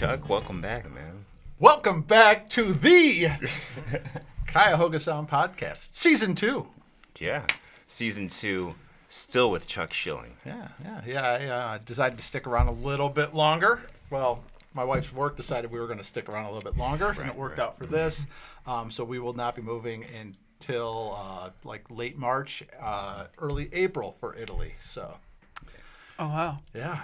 Chuck. Welcome back, man. Welcome back to the Cuyahoga Sound Podcast, Season 2. Yeah, Season 2, still with Chuck Schilling. Yeah. I decided to stick around a little bit longer. Well, my wife's work decided we were going to stick around a little bit longer, and it worked out for this. So we will not be moving until late March, early April for Italy. So. Oh, wow. Yeah.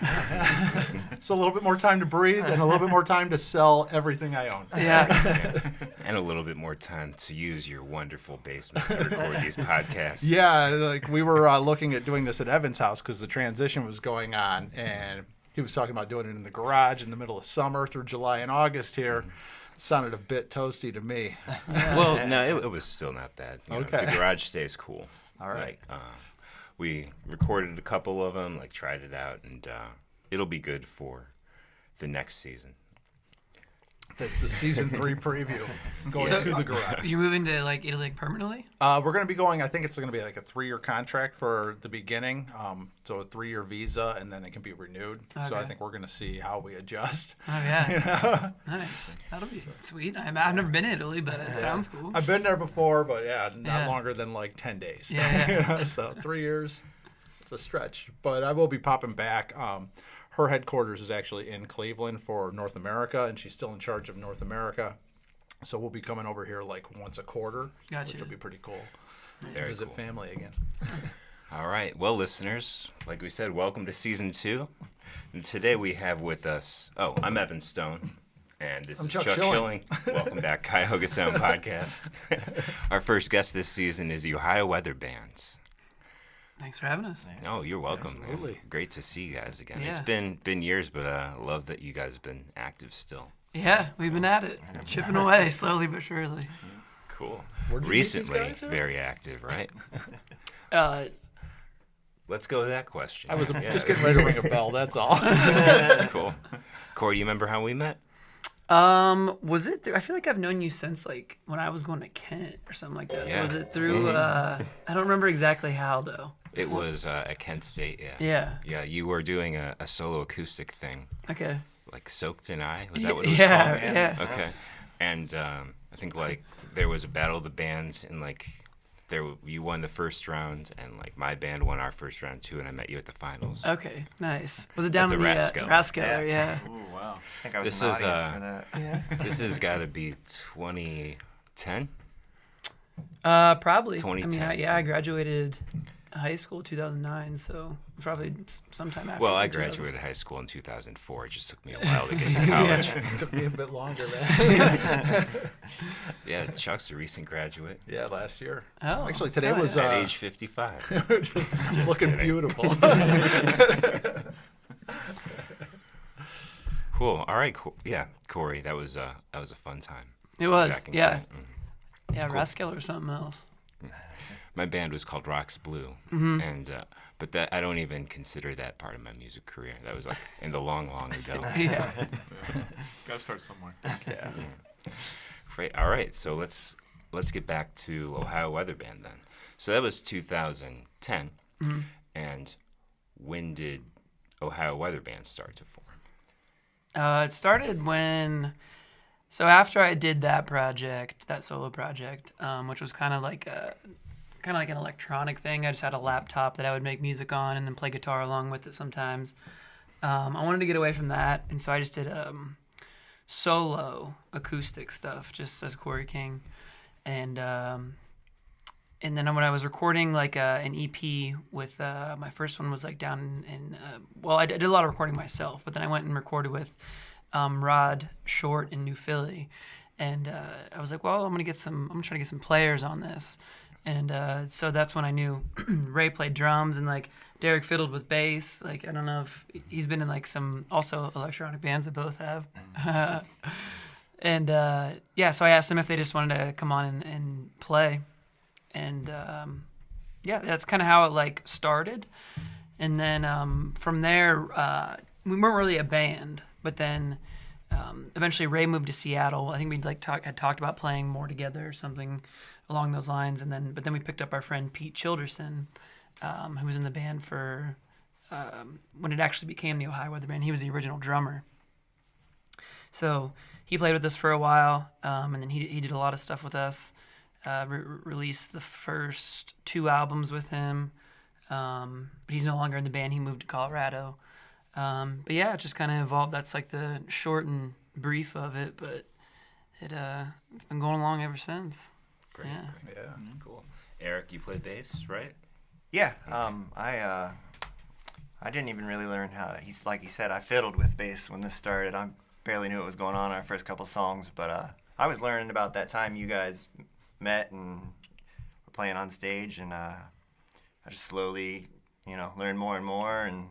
So a little bit more time to breathe and a little bit more time to sell everything I own. Yeah. And a little bit more time to use your wonderful basement to record these podcasts. Yeah, like we were looking at doing this at Evan's house because the transition was going on, and he was talking about doing it in the garage in the middle of summer through July and August here. Sounded a bit toasty to me. Well, no, it was still not bad. You know, Okay. the garage stays cool. All right. We recorded a couple of them, tried it out, and it'll be good for the next season. The Season 3 preview going to the garage. You're moving to Italy permanently? We're going to be going, I think it's going to be like a 3-year contract for the beginning. So a 3-year visa, and then it can be renewed. Okay. So I think we're going to see how we adjust. Oh, yeah. You know? Nice. That'll be sweet. I've never been to Italy, but it sounds cool. I've been there before, but not Yeah. longer than 10 days. Yeah. You know, so 3 years, it's a stretch. But I will be popping back. Her headquarters is actually in Cleveland for North America, and she's still in charge of North America. So we'll be coming over here once a quarter, Gotcha. which will be pretty cool. Very Visit cool. family again. All right. Well, listeners, like we said, welcome to Season 2. And today we have with us, I'm Evan Stone. And this is Chuck Chuck Schilling. Schilling. Welcome back, Cuyahoga Sound Podcast. Our first guest this season is the Ohio Weather Band. Thanks for having us. Oh, you're welcome. Absolutely. Man. Great to see you guys again. Yeah. It's been years, but I love that you guys have been active still. Yeah, we've been at it. Chipping away, slowly but surely. Cool. Where'd you meet these Recently, guys at? very active, right? Let's go to that question. I was just getting ready to ring a bell, that's all. Cool. Corey, you remember how we met? Was it through, I feel like I've known you since when I was going to Kent or something like that. So Yeah. was it through, I don't remember exactly how though. It was at Kent State, yeah. Yeah. Yeah, you were doing a solo acoustic thing, Okay. like Soaked in Eye? Was that what it was Yeah, called? yeah. Okay. And I think there was a battle of the bands, and you won the first round, and my band won our first round too, and I met you at the finals. Okay, nice. Was it down At in the the Rathskeller. Rathskeller? Yeah. Ooh, wow. I think I was This an is, audience for that. Yeah. This has got to be 2010. Probably. 2010. I graduated high school 2009, so probably sometime after. Well, I 2000. graduated high school in 2004. It just took me a while to get to college. It took me a bit longer then. Yeah, Chuck's a recent graduate Yeah, last year. Oh, Actually, today oh, was yeah. at age 55. looking kidding. beautiful. Cool. All right. Cool. Yeah, Corey, that was a fun time. It was. Back in Yeah. Kent. Yeah, Cool. Rathskeller or something else. My band was called Rocks Blue, Mm-hmm. and but that I don't even consider that part of my music career. That was in the long, long ago. Yeah. Gotta start somewhere. Yeah. Great. All right. So let's get back to Ohio Weather Band then. So that was 2010, Mm-hmm. and when did Ohio Weather Band start to form? It started so after I did that project, that solo project, which was kind of like an electronic thing. I just had a laptop that I would make music on and then play guitar along with it sometimes. I wanted to get away from that, and so I just did solo acoustic stuff, just as Corey King, and then when I was recording an EP with my first one was down in I did a lot of recording myself, but then I went and recorded with Rod Short in New Philly, and I was like, well, I'm gonna try to get some players on this, and so that's when I knew Ray played drums and Derek fiddled with bass. I don't know if he's been in some also electronic bands that both have. And so I asked them if they just wanted to come on and play. And that's kind of how it started. And then from there, we weren't really a band. But then eventually Ray moved to Seattle. I think we'd had talked about playing more together or something along those lines. But then we picked up our friend Pete Childerson, who was in the band for when it actually became the Ohio Weather Band. He was the original drummer. So he played with us for a while, and then he did a lot of stuff with us. Released the first 2 albums with him, but he's no longer in the band. He moved to Colorado. But yeah, it just kind of evolved. That's like the short and brief of it, but it's been going along ever since. Great. Yeah. Great. Yeah. Cool. Eric, you play bass, right? Yeah. I didn't even really learn how to. Like he said, I fiddled with bass when this started. I barely knew what was going on our first couple songs, but I was learning about that time you guys met and were playing on stage, and I just slowly, learned more and more, and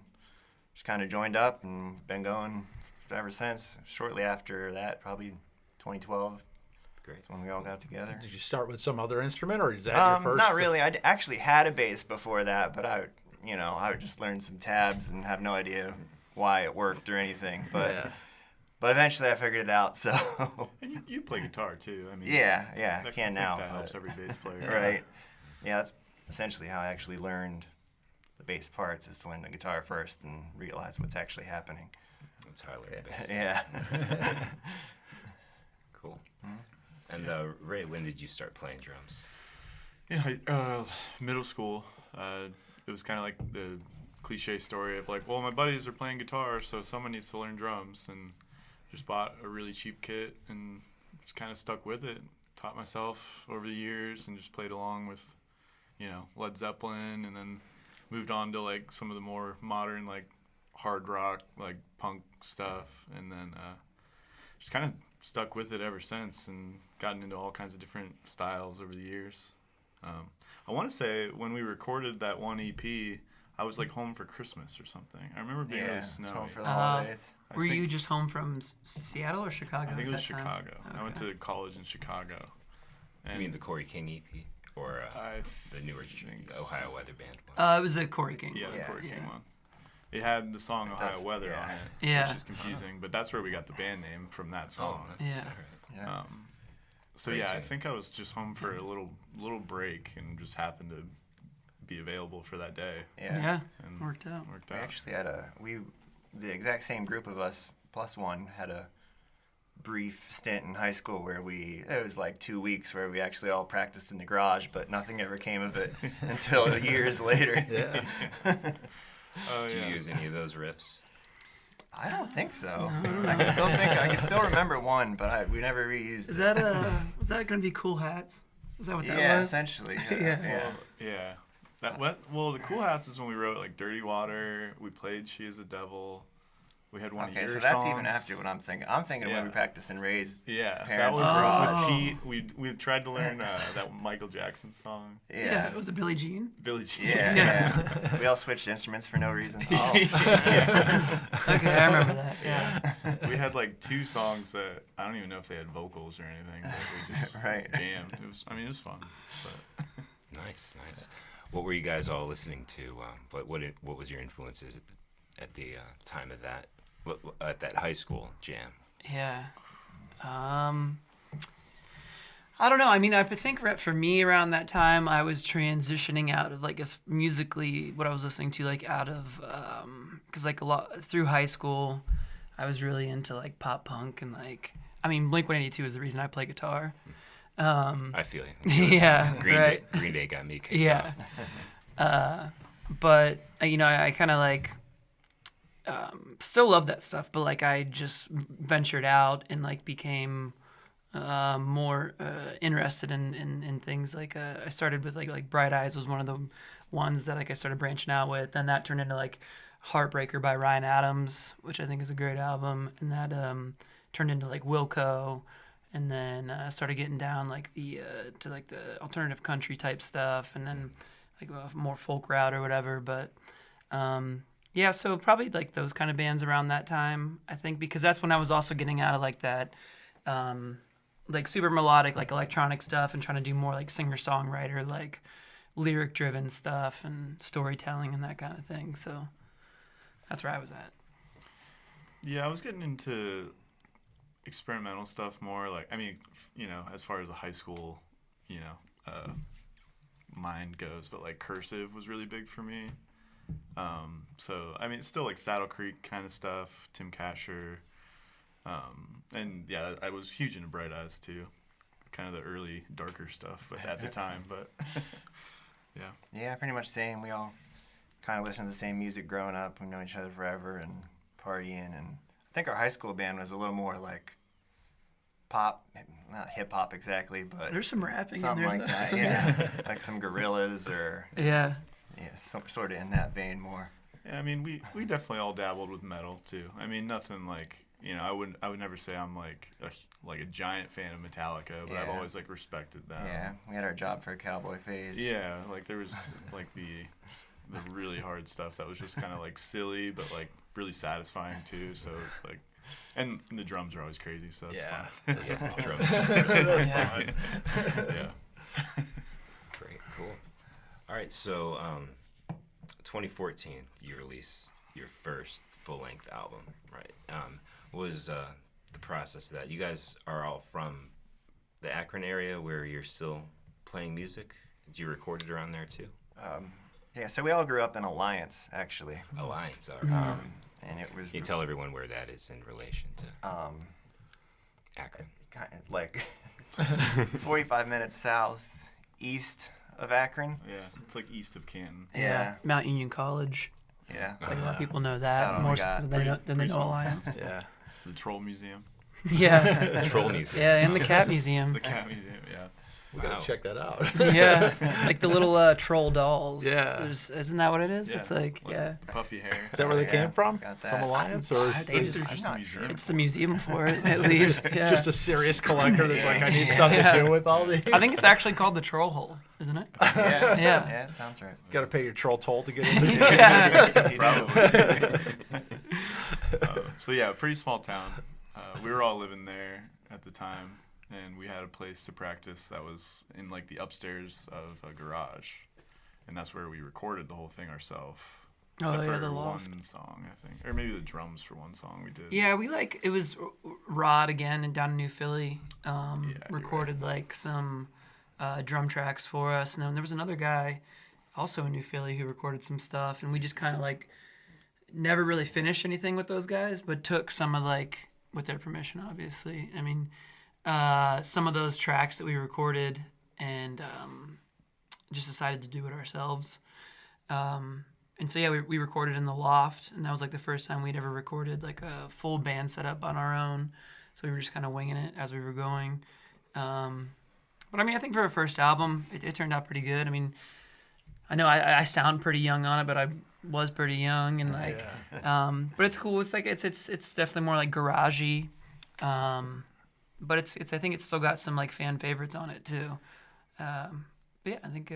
just kind of joined up and been going ever since. Shortly after that, probably 2012. Great. That's when we all got together. Did you start with some other instrument, or is that your first? Not really. I actually had a bass before that, but I would just learn some tabs and have no idea why it worked or anything. But Yeah. but eventually I figured it out. So And you play guitar too. I mean, yeah, I think can now. that helps but- every bass player. Right. Yeah, that's essentially how I actually learned the bass parts, is to learn the guitar first and realize what's actually happening. That's how I learned bass. Yeah. Cool. And Ray, when did you start playing drums? Yeah, middle school. It was kind of like the cliche story of like, well, my buddies are playing guitar, so someone needs to learn drums, and just bought a really cheap kit and just kind of stuck with it. Taught myself over the years and just played along with, Led Zeppelin, and then moved on to like some of the more modern, like hard rock, like punk stuff, and then just kind of stuck with it ever since, and gotten into all kinds of different styles over the years. I want to say when we recorded that one EP, I was like home for Christmas or something. I remember being really it's snowy. home for the holidays. I Were you think- just home from Seattle or Chicago? I think at it was that time? Chicago. I went Okay. to college in Chicago. You mean the Corey King EP or the newer think the Ohio Weather Band one? It was the Corey King. Yeah, the Yeah. Corey King Yeah. one. It had the song Ohio That's- Weather yeah. on it, Yeah. which is confusing, but that's where we got the band name from that song. that's Yeah. all right. Yeah. So Great yeah, I tune. think I was just home for a little break and just happened to be available for that day. Yeah, And worked out. Worked We out. actually had the exact same group of us plus one had a brief stint in high school where it was like 2 weeks where we actually all practiced in the garage, but nothing ever came of it until years later. Yeah. Oh Did yeah. you use any of those riffs? I don't think so. I can still remember one, but we never reused Is it. that was that gonna be Cool Hats? Is that what that Yeah, was? essentially. Yeah. yeah. Yeah. Well, the Cool Hats is when we wrote like Dirty Water. We played She Is a Devil. We had one of Okay, your so that's songs. even after what I'm thinking. I'm thinking Yeah. when we practiced in Ray's. Yeah, that Parents was Oh. with Pete. We tried to learn that Michael Jackson song, Yeah, was it Billie Jean? Billie Jean. Yeah, Yeah. yeah. We all switched instruments for no reason. Okay, I remember that. Yeah. We had like 2 songs that I don't even know if they had vocals or anything. But we just Right. jammed. It was fun. But Nice. What were you guys all listening to? What was your influences at the time of that? At that high school jam? Yeah. I don't know. I mean, I think for me around that time, I was transitioning out of like musically what I was listening to, like out of because like a lot through high school, I was really into like pop punk and like Blink-182 is the reason I play guitar. I feel you. Yeah, right. Green Day got me kicked Yeah. But I kind of like still love that stuff, but like I just ventured out and like became more interested in things like I started with like Bright Eyes was one of the ones that like I started branching out with. Then that turned into like Heartbreaker by Ryan Adams, which I think is a great album, and that turned into like Wilco, and then started getting down like to like the alternative country type stuff, and then like a more folk route or whatever. But yeah, so probably like those kind of bands around that time, I think, because that's when I was also getting out of like that like super melodic like electronic stuff and trying to do more like singer-songwriter like lyric driven stuff and storytelling and that kind of thing. So that's where I was at. yeah, I was getting into experimental stuff more. Like, as far as the high school, mind goes, but like Cursive was really big for me. So it's still like Saddle Creek kind of stuff, Tim Kasher, And yeah, I was huge into Bright Eyes too, kind of the early darker stuff, but at the time, but yeah. Yeah, pretty much same. We all kind of listened to the same music growing up. We've known each other forever and partying. And I think our high school band was a little more like pop, not hip hop exactly, but There's some rapping something in there. like that. Yeah, like some Gorillas or Yeah. sort of in that vein more. Yeah, I mean, we definitely all dabbled with metal too. I mean, nothing like, you know, I would never say I'm like a giant fan of Metallica, but I've Yeah. always like respected them. Yeah, we had our job for a cowboy phase. Yeah, like there was like the really hard stuff that was just kind of like silly, but like really satisfying too. So it's like, and the drums are always crazy, so that's fun. Yeah. Yeah. Great, cool. All right, so 2014, you released your first full-length album, right? What was the process of that? You guys are all from the Akron area where you're still playing music. Did you record it around there too? Yeah, so we all grew up in Alliance, actually. Alliance, all right. And it was Can you tell everyone where that is in relation to Akron? kind of like 45 minutes southeast of Akron. Yeah, it's like east of Canton. Yeah. Mount Union College. Yeah. I think a lot of people know that Oh, more my so God. than they Pretty know small Alliance. Yeah. The Troll Museum, Yeah. Troll Museum. Yeah, and the Cat Museum. the Cat Museum. Yeah. We gotta Wow. check that out. Yeah, like the little troll dolls. Yeah. Isn't that what it is? Yeah. It's like, yeah. Puffy hair. Is that where they Yeah, came from? got that. From Alliance, or is They this just- Just I'm a not sure. museum. It's the museum for it, at least. Yeah. just a serious collector that's like, I need Yeah. something Yeah. to do with all these? I think it's actually called the Troll Hole, isn't it? Yeah. Yeah. Yeah, it sounds right. Got to pay your troll toll to get in there. Yeah. Probably. So yeah, pretty small town. We were all living there at the time, and we had a place to practice that was in like the upstairs of a garage, and that's where we recorded the whole thing ourselves. Oh, Except yeah, for the loft. one song, I think, or maybe the drums for one song we did. Yeah, it was Rod again and down in New Philly. you're Recorded like some drum tracks for us, and then there was another guy also in New Philly who recorded some stuff, and we just kind of like never really finished anything with those guys, but took some of like, with their permission, obviously. I mean, some of those tracks that we recorded and just decided to do it ourselves. And so, yeah, we recorded in the loft, and that was like the first time we'd ever recorded like a full band setup on our own. So we were just kind of winging it as we were going. But I mean, I think for our first album, it turned out pretty good. I mean, I know I sound pretty young on it, but I was pretty young, and like, but it's cool. It's like it's definitely more like garagey, but it's I think it's still got some like fan favorites on it too. But yeah, I think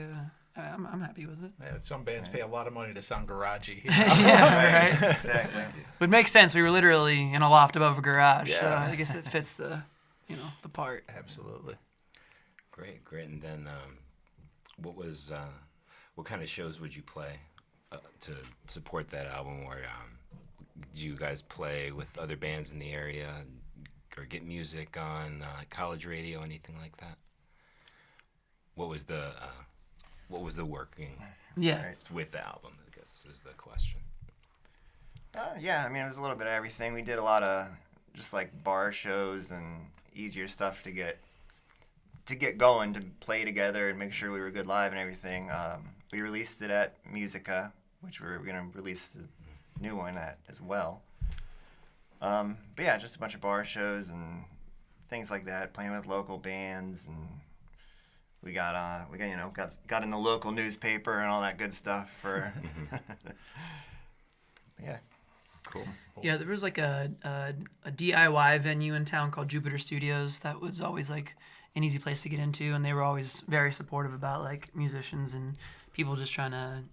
I'm happy with it. Yeah, some bands pay a lot of money to sound garagey. Yeah, right. Exactly. Would make sense. We were literally in a loft above a garage, so Yeah. I guess it fits the part. Absolutely. Great. And then what kind of shows would you play to support that album? Or do you guys play with other bands in the area or get music on college radio, anything like that? What was the working Yeah. Right. with the album, I guess, is the question. Yeah, I mean, it was a little bit of everything. We did a lot of just like bar shows and easier stuff to get going, to play together and make sure we were good live and everything. We released it at Musica, which we're going to release the new one at as well. But yeah, just a bunch of bar shows and things like that, playing with local bands, and we got in the local newspaper and all that good stuff for yeah. Cool. Yeah, there was like a DIY venue in town called Jupiter Studios that was always like an easy place to get into, and they were always very supportive about like musicians and people just trying to,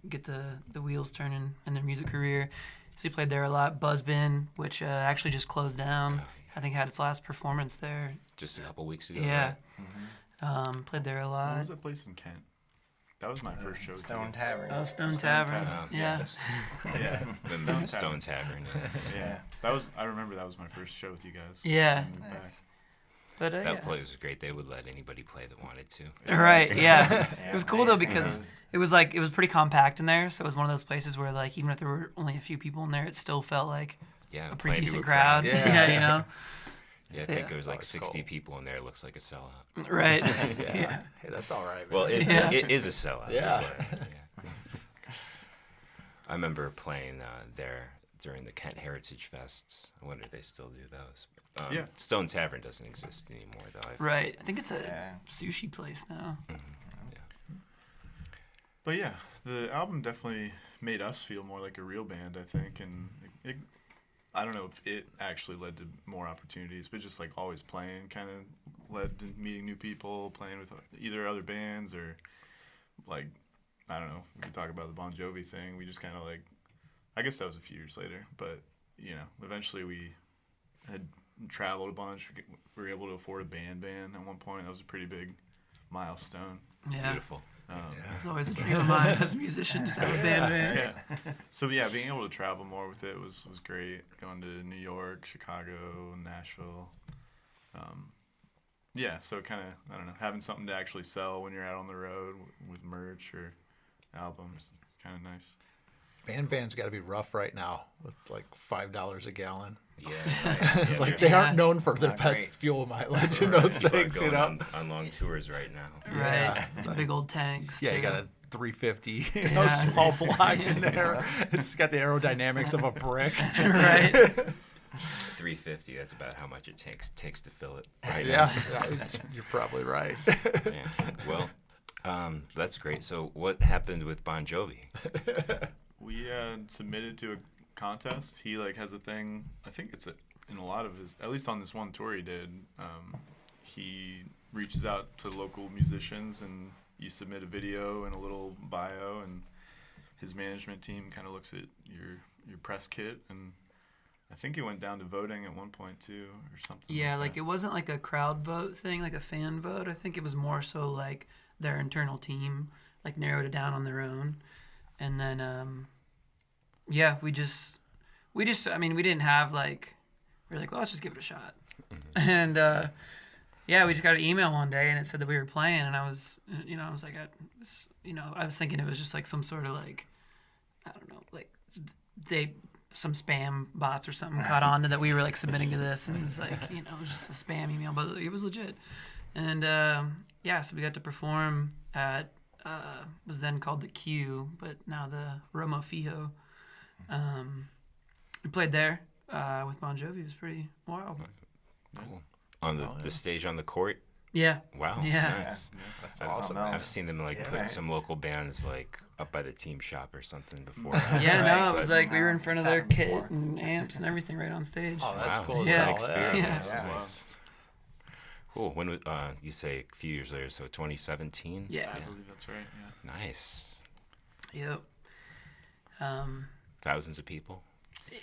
get the wheels turning in their music career. So we played there a lot. Buzzbin, which actually just closed down, I think had its last performance there. Just a couple weeks ago. Yeah. Right? Played there a What lot. was that place in Kent? That was my first show. Stone too. Tavern. Oh, Stone Stone Tavern. Tavern. Yeah. Yeah. The Stone Tavern. Yeah. I remember that was my first show with you guys. Yeah. In the back. Nice. But That yeah. place was great. They would let anybody play that wanted to. Right, yeah. Yeah, It was cool though anything because goes. it was pretty compact in there, so it was one of those places where like even if there were only a few people in there, it still felt like Yeah, a playing pretty to decent a crowd. Yeah. You know. Yeah, I So, think it was like Always 60 cool. people in there. It looks like a sellout. Right. Yeah. Hey, that's all right. Well, man. it is a sellout. Yeah. Yeah. I remember playing there during the Kent Heritage Fests. I wonder if they still do those. Yeah. Stone Tavern doesn't exist anymore, though. Right. I think it's a Yeah. sushi place now. But yeah, the album definitely made us feel more like a real band, I think, and I don't know if it actually led to more opportunities, but just like always playing kind of led to meeting new people, playing with either other bands or like, I don't know, we could talk about the Bon Jovi thing. We just kind of like, I guess that was a few years later, but you know, eventually we had traveled a bunch. We were able to afford a band at one point. That was a pretty big milestone. Yeah. Beautiful. It's always a dream of mine as a musician to have a band. Yeah. So yeah, being able to travel more with it was great. Going to New York, Chicago, Nashville. Yeah, so kind of, I don't know, having something to actually sell when you're out on the road with merch or albums. It's kind of nice. Van's got to be rough right now with like $5 a gallon. Yeah. Yeah, Like they're they aren't known for their not best great. fuel mileage and those people are things, you going know. on long tours right now. Right. The big old tanks. Yeah, you too. got a 350, Yeah. small block in there. It's got the aerodynamics of a brick. Right. 350. That's about how much it takes to fill it. Right. Yeah, you're probably right. Yeah. Well, that's great. So, what happened with Bon Jovi? We submitted to a contest. He like has a thing. I think it's in a lot of his, at least on this one tour he did. He reaches out to local musicians, and you submit a video and a little bio, and his management team kind of looks at your press kit, and I think it went down to voting at one point too, or something. Yeah, like like that. it wasn't like a crowd vote thing, like a fan vote. I think it was more so like their internal team like narrowed it down on their own, and then yeah, we just I mean we didn't have like we were like, well, let's just give it a shot, and yeah, we just got an email one day and it said that we were playing, and I was like I was thinking it was just like some sort of like I don't know, like some spam bots or something caught on to that we were like submitting to this, and it was like it was just a spam email, but it was legit. And yeah, so we got to perform at was then called the Q, but now the Roma Fijo. We played there with Bon Jovi. It was pretty wild. Cool. On the stage on the court. Yeah. Wow. Yeah. Nice. That's I've- awesome. I've seen them like Yeah. put some local bands like up by the team shop or something before. Yeah, no, Right, it was but- like we were in front of It's their happened kit before. and amps and everything right on stage. Oh, that's Wow. cool. as Yeah. hell, Experience. Yeah. Nice. Cool. When was you say a few years later? So 2017. Yeah. I believe that's right. Yeah. Nice. Yep. Thousands of people.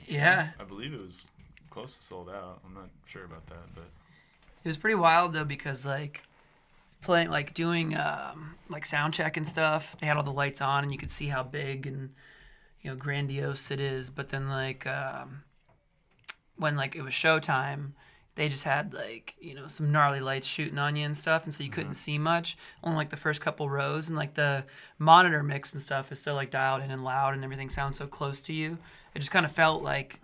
Yeah. I believe it was close to sold out. I'm not sure about that, but It was pretty wild though because like playing like doing like sound check and stuff. They had all the lights on and you could see how big and grandiose it is. But then like when like it was showtime, they just had like some gnarly lights shooting on you and stuff, and so you couldn't see much. Only like the first couple rows, and like the monitor mix and stuff is so like dialed in and loud, and everything sounds so close to you. It just kind of felt like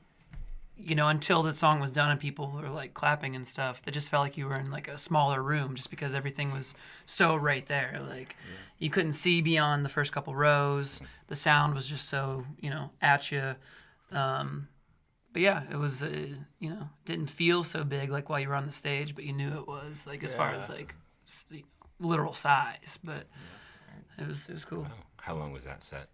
until the song was done and people were like clapping and stuff, that just felt like you were in like a smaller room just because everything was so right there. Like you couldn't see beyond the first couple rows. The sound was just so, at you. But yeah, it was, didn't feel so big like while you were on the stage, but you knew it was like as far as like literal size, but it was cool. Wow. How long was that set?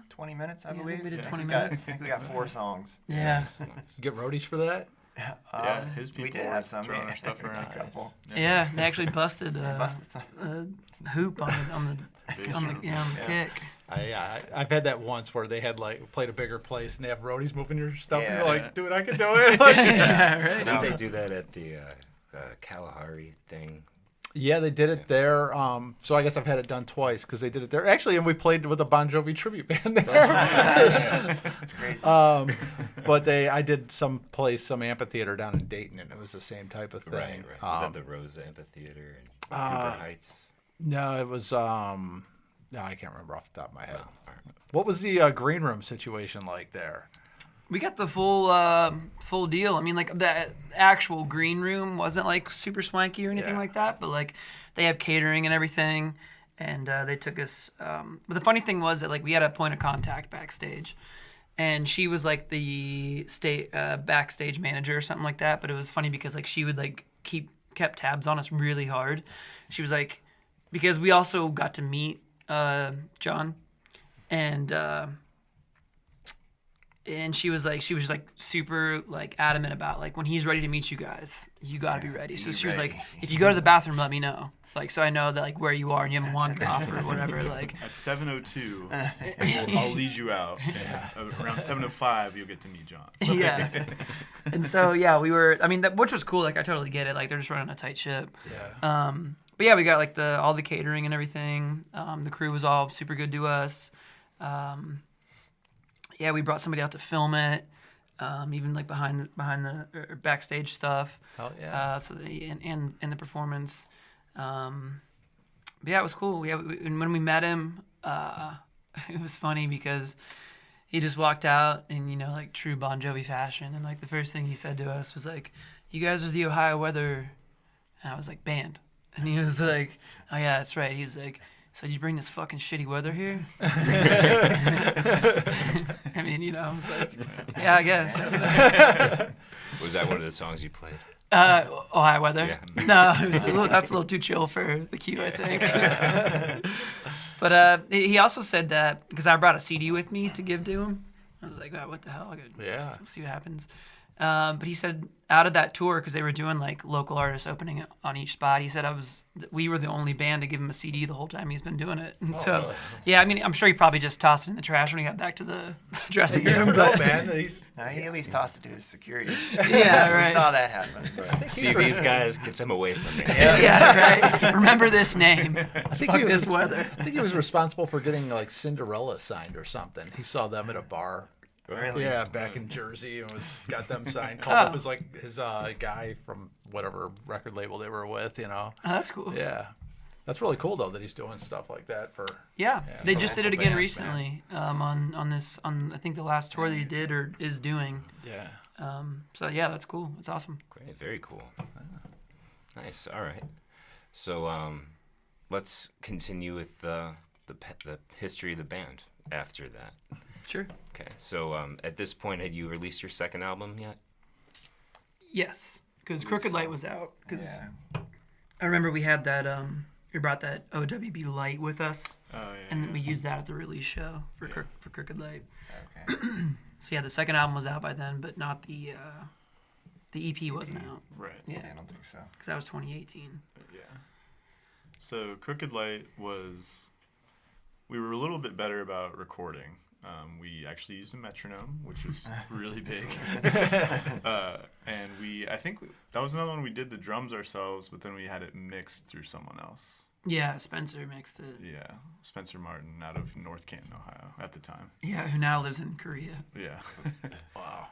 20 minutes, I Yeah, believe. we did 20 We got- minutes. I think we got 4 songs. Yeah. Nice. Get roadies for that? yeah, his people we did were have some. throwing yeah. our stuff around. A couple. Yeah, they actually busted Busted some. a hoop on the kick. I've had that once where they had like played a bigger place and they have roadies moving your stuff, and Yeah. you're like, dude, I can do it. Like, Yeah, right. Didn't they do that at the Kalahari thing? yeah, they did it there. So I guess I've had it done twice because they did it there. Actually, and we played with a Bon Jovi tribute band there. That's crazy. But I did some amphitheater down in Dayton, and it was the same type of thing. Right. Was that the Rose Amphitheater in Cooper Heights? No, it was. No, I can't remember off the top of my head. Oh, all right. What was the green room situation like there? We got the full deal. I mean, like the actual green room wasn't like super swanky or anything like that, but like they have catering and everything, and they took us. But the funny thing was that like we had a point of contact backstage, and she was like the backstage manager or something like that. But it was funny because like she would like kept tabs on us really hard. She was like, because we also got to meet John, and she was like super like adamant about like when he's ready to meet you guys, you gotta be ready. So she was like, if you go to the bathroom, let me know, like so I know that like where you are and you haven't wandered off or whatever. Like At 7:02, I'll lead you out. Around 7:05, you'll get to meet John. yeah. And so yeah, we were. I mean, which was cool. Like I totally get it. Like they're just running a tight ship. Yeah. But yeah, we got like all the catering and everything. The crew was all super good to us. Yeah, we brought somebody out to film it, even like behind the or backstage stuff. Hell yeah. So and the performance. But yeah, it was cool. And when we met him, it was funny because he just walked out in like true Bon Jovi fashion, and like the first thing he said to us was like, "You guys are the Ohio Weather," and I was like, "Band," and he was like, "Oh yeah, that's right." He's like, "So did you bring this fucking shitty weather here?" I mean, I was like, yeah, I guess. Was that one of the songs you played? Ohio Weather? Yeah. No, that's a little too chill for the queue, I think. But he also said that, because I brought a CD with me to give to him. I was like, oh, what the hell? I could see what happens. But he said out of that tour, because they were doing like local artists opening on each spot, he said we were the only band to give him a CD the whole time he's been doing it. And so, yeah, I mean, I'm sure he probably just tossed it in the trash when he got back to the dressing room. No, But man. No, he at least tossed it to his security. Yeah, right. We saw that happen. But. See these guys, get them away from me. yeah, right. Remember this name. think Fuck he this was- weather. I think he was responsible for getting like Cinderella signed or something. He saw them at a bar. Really? Yeah, back in Jersey, and got them signed. Called up his guy from whatever record label they were with. Oh, that's cool. Yeah, that's really cool though that he's doing stuff like that for. Yeah, they just did it again bands, recently on I think the last tour that he did or is doing. Yeah. So yeah, that's cool. It's awesome. Great, very cool. Nice. All right. So let's continue with the history of the band after that. Sure. Okay. So at this point, had you released your second album yet? Yes, because Crooked Light was out. Because Yeah. I remember we had that. We brought that OWB Light with us, Oh, yeah. and we used that at the release show for Crooked Light. Okay. So yeah, the second album was out by then, but not the EP wasn't out. Right. Yeah, I don't think so. because that was 2018. Yeah. So Crooked Light we were a little bit better about recording. We actually used a metronome, which was really big. And I think that was another one we did the drums ourselves, but then we had it mixed through someone else. Yeah, Spencer mixed it. Yeah, Spencer Martin out of North Canton, Ohio at the time. Yeah, who now lives in Korea. Yeah. Wow.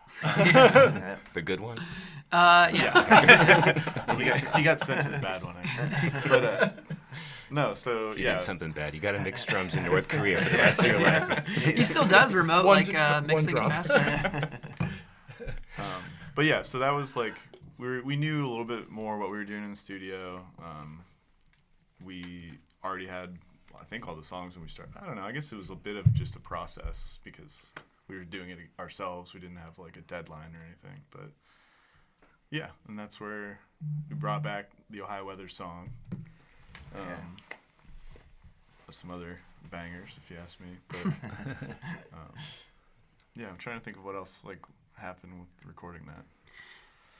The good one? Yeah. he got sent to the bad one, actually. But no, so If you yeah. did something bad, you got to mix drums in North Korea for the rest of your life. He still does remote One mixing drum. and mastering. But yeah, so that was like we knew a little bit more what we were doing in the studio. We already had, I think, all the songs when we started. I don't know. I guess it was a bit of just a process because we were doing it ourselves. We didn't have like a deadline or anything. But yeah, and that's where we brought back the Ohio Weather song. Some other bangers, if you ask me. But yeah, I'm trying to think of what else like happened with recording that.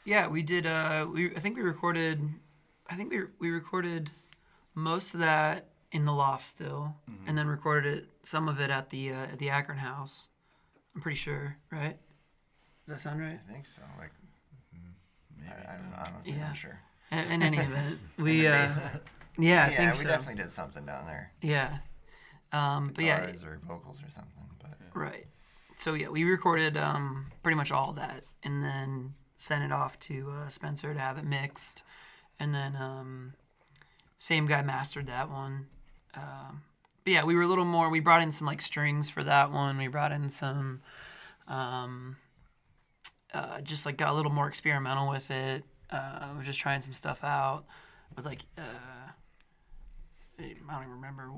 Yeah, we did. I think we recorded. We recorded most of that in the loft still, and then recorded some of it at the Akron house. I'm pretty sure, right? Does that sound right? I think so. Like, Maybe. I don't know. I'm Yeah. not sure. In any event, we. basement. Yeah, I Yeah, think we so. definitely did something down there. Yeah. But yeah, Guitars or vocals or something. But right. So yeah, we recorded pretty much all of that, and then sent it off to Spencer to have it mixed, and then same guy mastered that one. But yeah, we were a little more. We brought in some like strings for that one. We brought in some just like got a little more experimental with it. I was just trying some stuff out with like I don't even remember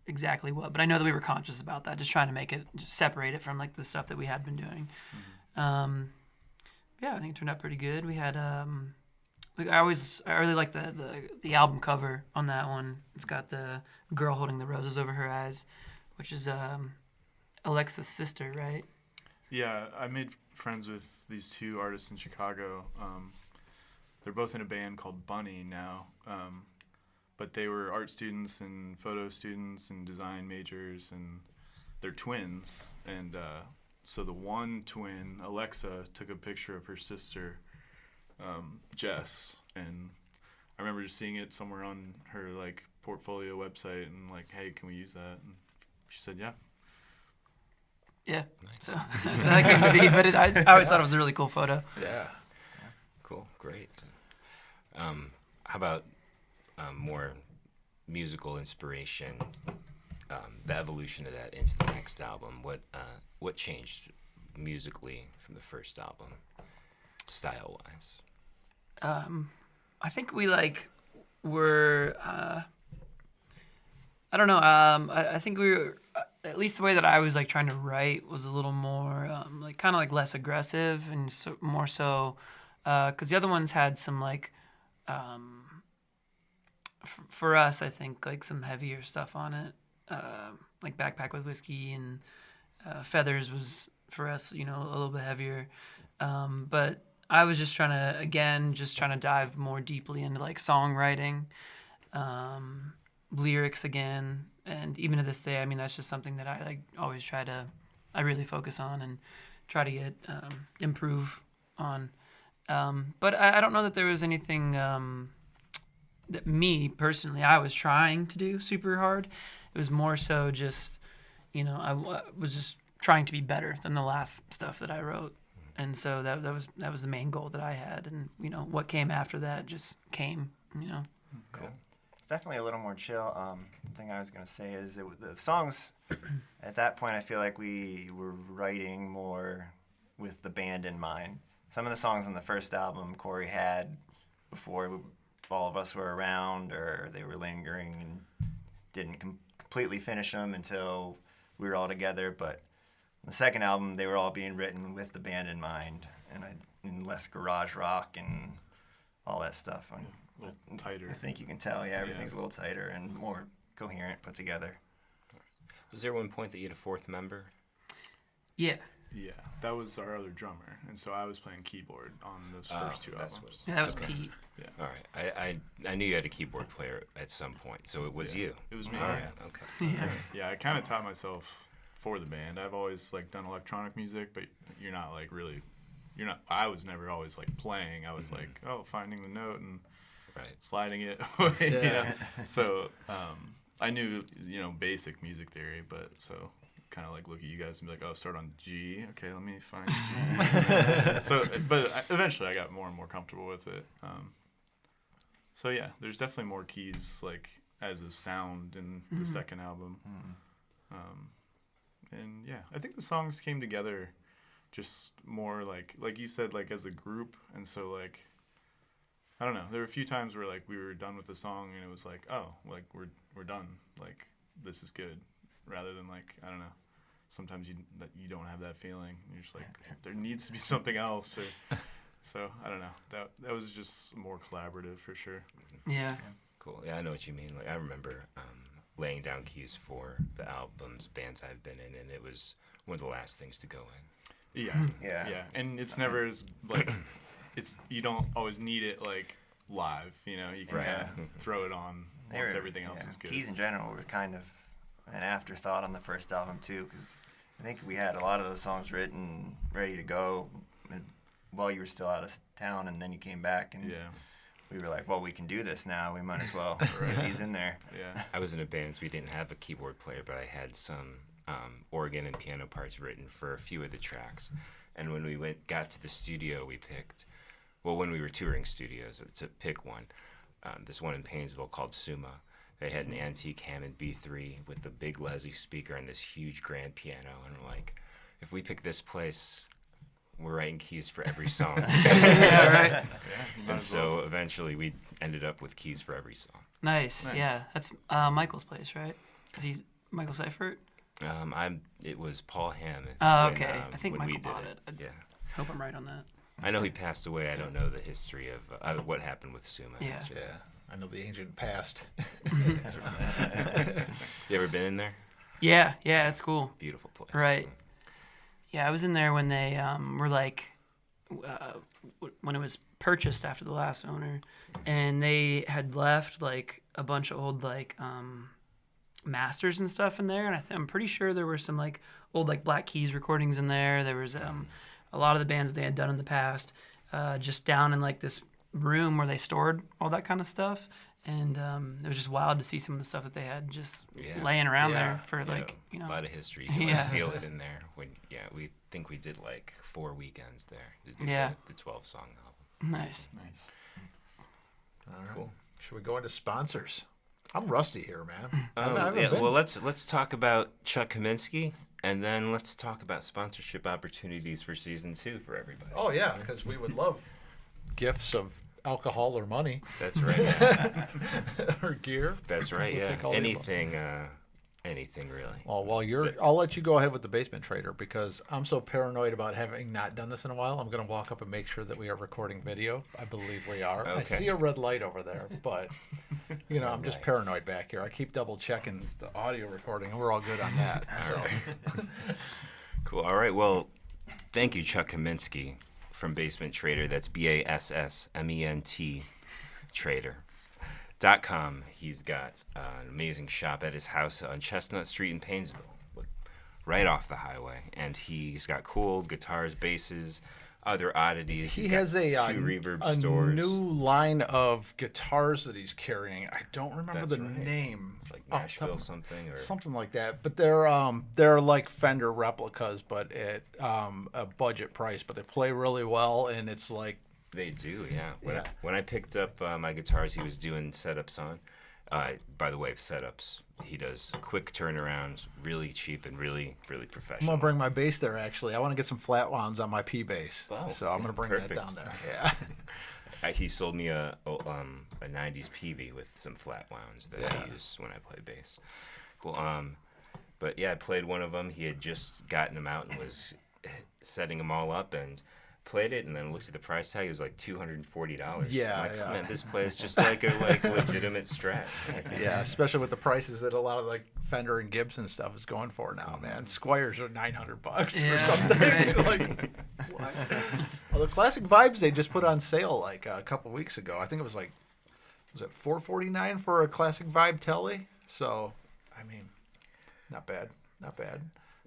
exactly what, but I know that we were conscious about that, just trying to make it just separate it from like the stuff that we had been doing. Yeah, I think it turned out pretty good. We had like I really like the album cover on that one. It's got the girl holding the roses over her eyes, which is Alexa's sister, right? Yeah, I made friends with these two artists in Chicago. They're both in a band called Bunny now, but they were art students and photo students and design majors, and they're twins. And so the one twin, Alexa, took a picture of her sister, Jess, and I remember just seeing it somewhere on her like portfolio website and like, hey, can we use that? And she said, yeah. Yeah. Nice. So that came to be, but I always thought it was a really cool photo. Yeah. Cool, great. How about more musical inspiration, the evolution of that into the next album? What changed musically from the first album, style-wise? I think we were I don't know. I think we were at least the way that I was like trying to write was a little more like kind of like less aggressive and more so because the other ones had some like for us I think like some heavier stuff on it, like Backpack with Whiskey and Feathers was for us a little bit heavier, but I was just trying to dive more deeply into like songwriting, lyrics again, and even to this day, I mean that's just something that I like always I really focus on and try to get improve on. But I don't know that there was anything that me personally I was trying to do super hard. It was more so just I was just trying to be better than the last stuff that I wrote. And so that was the main goal that I had, and what came after that just came. Cool. It's definitely a little more chill. The thing I was gonna say is the songs. At that point, I feel like we were writing more with the band in mind. Some of the songs on the first album Corey had before all of us were around, or they were lingering and didn't completely finish them until we were all together. But the second album, they were all being written with the band in mind, and less garage rock and all that stuff. And A little tighter. I think you can tell, everything's a little tighter and more coherent, put together. Was there one point that you had a fourth member? Yeah. Yeah, that was our other drummer, and so I was playing keyboard on those first two that's albums. Yeah, that was Okay. Pete. Yeah. All right. I knew you had a keyboard player at some point, so it was Yeah. you. It was me. All right. Yeah. Okay. Yeah. Yeah, I kind of taught myself for the band. I've always like done electronic music, but you're not like really, I was never always like playing. I was like, finding the note and Right. sliding it. Yeah. So I knew, basic music theory, but so kind of like look at you guys and be like, oh, start on G. Okay, let me find G. But eventually I got more and more comfortable with it. So yeah, there's definitely more keys like as a sound in the second album. And yeah, I think the songs came together just more like you said, like as a group. And so like, I don't know, there were a few times where like we were done with the song and it was like, oh, like we're done. Like this is good. Rather than like, I don't know, sometimes you don't have that feeling. You're just like, there needs to be something else. So I don't know. That was just more collaborative for sure. Yeah. Cool. Yeah, I know what you mean. Like I remember laying down keys for the albums, bands I've been in, and it was one of the last things to go in. Yeah. Yeah. And it's never as like, you don't always need it like live. You can Right. throw it on once everything else is good. Keys in general were kind of an afterthought on the first album too, because I think we had a lot of those songs written, ready to go, while you were still out of town, and then you came back, and we were like, well, we can do this now. We might as well put these in there. Yeah. I was in a band, so we didn't have a keyboard player, but I had some organ and piano parts written for a few of the tracks. And when we got to the studio, we picked, when we were touring studios, to pick one, this one in Painesville called Suma. They had an antique Hammond B3 with the big Leslie speaker and this huge grand piano. And we're like, if we pick this place, we're writing keys for every song. Yeah, right. And so eventually we ended up with keys for every song. Nice. Yeah, that's Michael's place, right? Is he Michael Seifert? It was Paul Hammond. Oh, okay. I think when we Michael did bought it. I Yeah. hope I'm right on that. I know he passed away. I don't know the history of what happened with Suma. Yeah. Yeah, I know the ancient past. You ever been in there? Yeah, it's cool. Beautiful place. Right. Yeah, I was in there when they were like, when it was purchased after the last owner, and they had left like a bunch of old like masters and stuff in there, and I'm pretty sure there were some like old like Black Keys recordings in there. There was a lot of the bands they had done in the past, just down in like this room where they stored all that kind of stuff. And it was just wild to see some of the stuff that they had just laying around there for like, a lot of history. You can like feel it in there. We think we did like 4 weekends there. To do the 12-song album. Nice. All right. Cool. Should we go into sponsors? I'm rusty here, man. Well, let's talk about Chuck Kaminsky, and then let's talk about sponsorship opportunities for season 2 for everybody. Oh yeah, because we would love gifts of alcohol or money. That's right. Or gear. That's right. We'll Yeah. take all the above. Anything really. Well, I'll let you go ahead with the basement trader because I'm so paranoid about having not done this in a while. I'm going to walk up and make sure that we are recording video. I believe we are. Okay. I see a red light over there, but I'm just paranoid back here. I keep double checking the audio recording, and we're all good on that. So. Cool. All right. Well, thank you, Chuck Kaminsky from Basement Trader. That's BASSMENT Trader.com. He's got an amazing shop at his house on Chestnut Street in Painesville, right off the highway. And he's got cool guitars, basses, other oddities. He has two reverb a stores. new line of guitars that he's carrying. I don't remember the name. It's like off the Nashville top of- something or something like that. But they're like Fender replicas, but at a budget price. But they play really well, and it's like they do, yeah. When I picked up my guitars, he was doing setups on. By the way, setups. He does quick turnarounds, really cheap and really, really I'm professional. gonna bring my bass there. Actually, I want to get some flat wounds on my P bass, so I'm gonna bring that perfect. down there. Yeah. He sold me a 90s PV with some flat wounds that I use when I play bass. Cool. But yeah, I played one of them. He had just gotten them out and was setting them all up and played it, and then looked at the price tag. It was like $240. Yeah, I'm like, yeah. Man, this plays just like a legitimate Strat. Yeah, especially with the prices that a lot of like Fender and Gibson stuff is going for now, man. Squires are $900 or something. Right. Like, what? Well, the Classic Vibes they just put on sale like a couple weeks ago. I think it was like, was it $449 for a Classic Vibe Telly? So, I mean, not bad, not bad.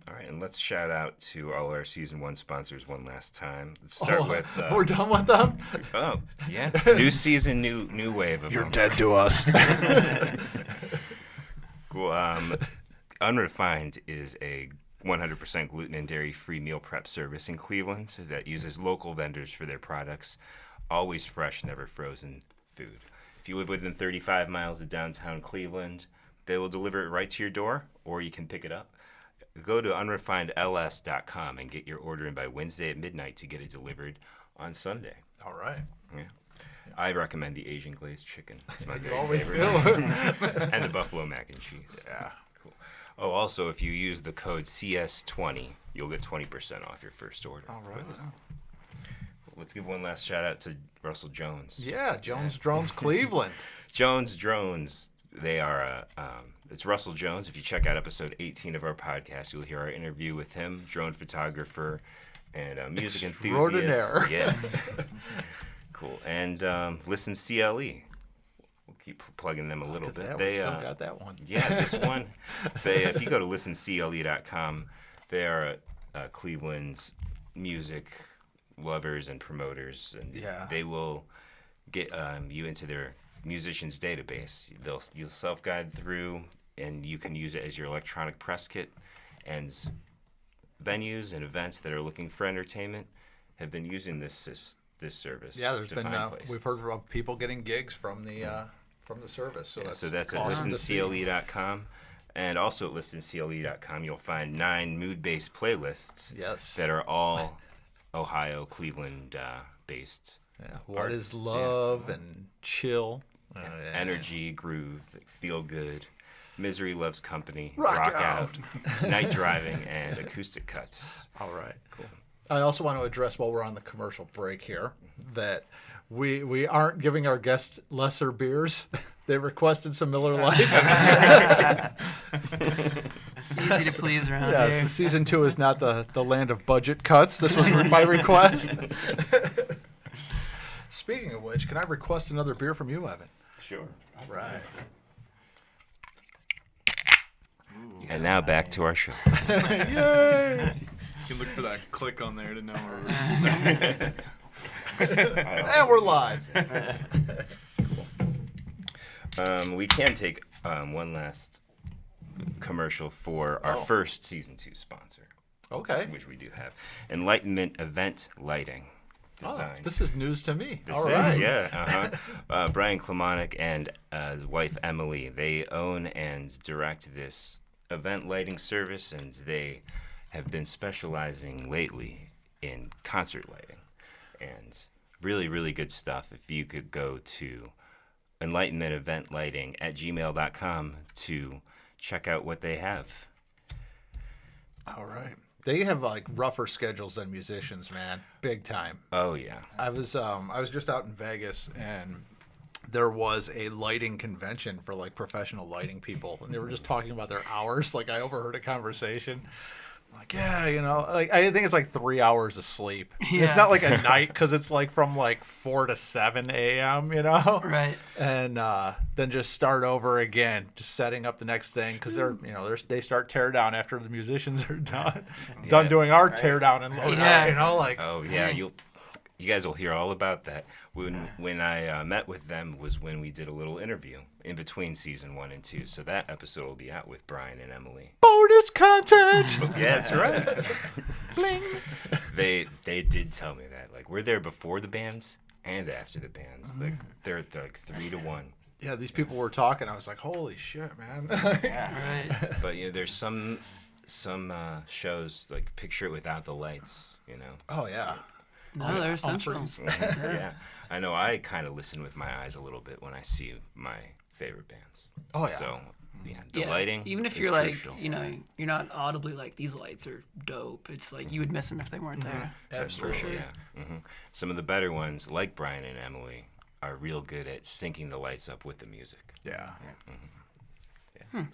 All right, and let's shout out to all our season 1 sponsors one last time. Let's start with. We're done with them. Oh yeah, new season, new wave of them. Dead to us. Cool. Unrefined is a 100% gluten and dairy-free meal prep service in Cleveland that uses local vendors for their products. Always fresh, never frozen food. If you live within 35 miles of downtown Cleveland, they will deliver it right to your door, or you can pick it up. Go to unrefinedls.com and get your order in by Wednesday at midnight to get it delivered on Sunday. All right. Yeah. I recommend the Asian glazed chicken. It's my You very always favorite. do. And the buffalo mac and cheese. Yeah. Cool. Oh, also, if you use the code CS20, you'll get 20% off your first order. All right. Let's give one last shout out to Russell Jones. Yeah, Jones Drones Cleveland. Jones Drones. They are, it's Russell Jones. If you check out episode 18 of our podcast, you'll hear our interview with him, drone photographer and music enthusiast. Extraordinaire. Yes. Cool. And Listen CLE. We'll keep plugging them a little bit. We still got that one. Yeah, this one. If you go to listencle.com, they are Cleveland's music lovers and promoters, and they will get you into their musicians database. You'll self-guide through, and you can use it as your electronic press kit. And venues and events that are looking for entertainment have been using this service. Yeah, there's to been find places. we've heard of people getting gigs from the service. So that's at awesome to see. listencle.com. And also at listencle.com, you'll find 9 mood-based playlists Yes. that are all Ohio, Cleveland based. Yeah. What artists, is love and chill? Yeah. Energy, groove, feel good. Misery loves company. Rock out. Night driving and acoustic cuts. All right. Cool. I also want to address while we're on the commercial break here that we aren't giving our guests lesser beers. They requested some Miller Lights. Easy to please around Yes, here. season 2 is not the land of budget cuts. This was my request. Speaking of which, can I request another beer from you, Evan? Sure. All right. And now back to our show. Yay! You can look for that click on there to know where And we're live. We can take one last commercial for our first season 2 sponsor, Okay. which we do have. Enlightenment Event Lighting Oh, Design. this is news to me. This All is, right. yeah. Brian Klemonik and his wife Emily, they own and direct this event lighting service, and they have been specializing lately in concert lighting. And really, really good stuff. If you could go to enlightenmenteventlighting@gmail.com to check out what they have. All right. They have like rougher schedules than musicians, man. Big time. Oh, yeah. I was just out in Vegas, and there was a lighting convention for like professional lighting people, and they were just talking about their hours. Like I overheard a conversation. I'm like, yeah, like I think it's like 3 hours of sleep. Yeah. It's not like a night because it's like from like 4 to 7 a.m. Right. And then just start over again, just setting up the next thing because they start tear down after the musicians are done doing our tear down and load Yeah. out. Like Oh, yeah. You guys will hear all about that. When I met with them was when we did a little interview in between season 1 and 2. So that episode will be out with Brian and Emily. bonus content. Yeah, that's right. Bling. They did tell me that. Like, we're there before the bands and after the bands. Like, they're like 3 to 1. Yeah, these people were talking. I was like, holy shit, man. Right. But there's some shows like Picture It Without the Lights. Oh yeah. No, they're essential. Yeah. I know. I kind of listen with my eyes a little bit when I see my favorite bands. Oh, yeah. So the lighting. Even if is you're like, crucial. you're not audibly like, these lights are dope. It's like you would miss them if they weren't there. Absolutely. sure. Yeah. Some of the better ones, like Brian and Emily, are real good at syncing the lights up with the music. Yeah.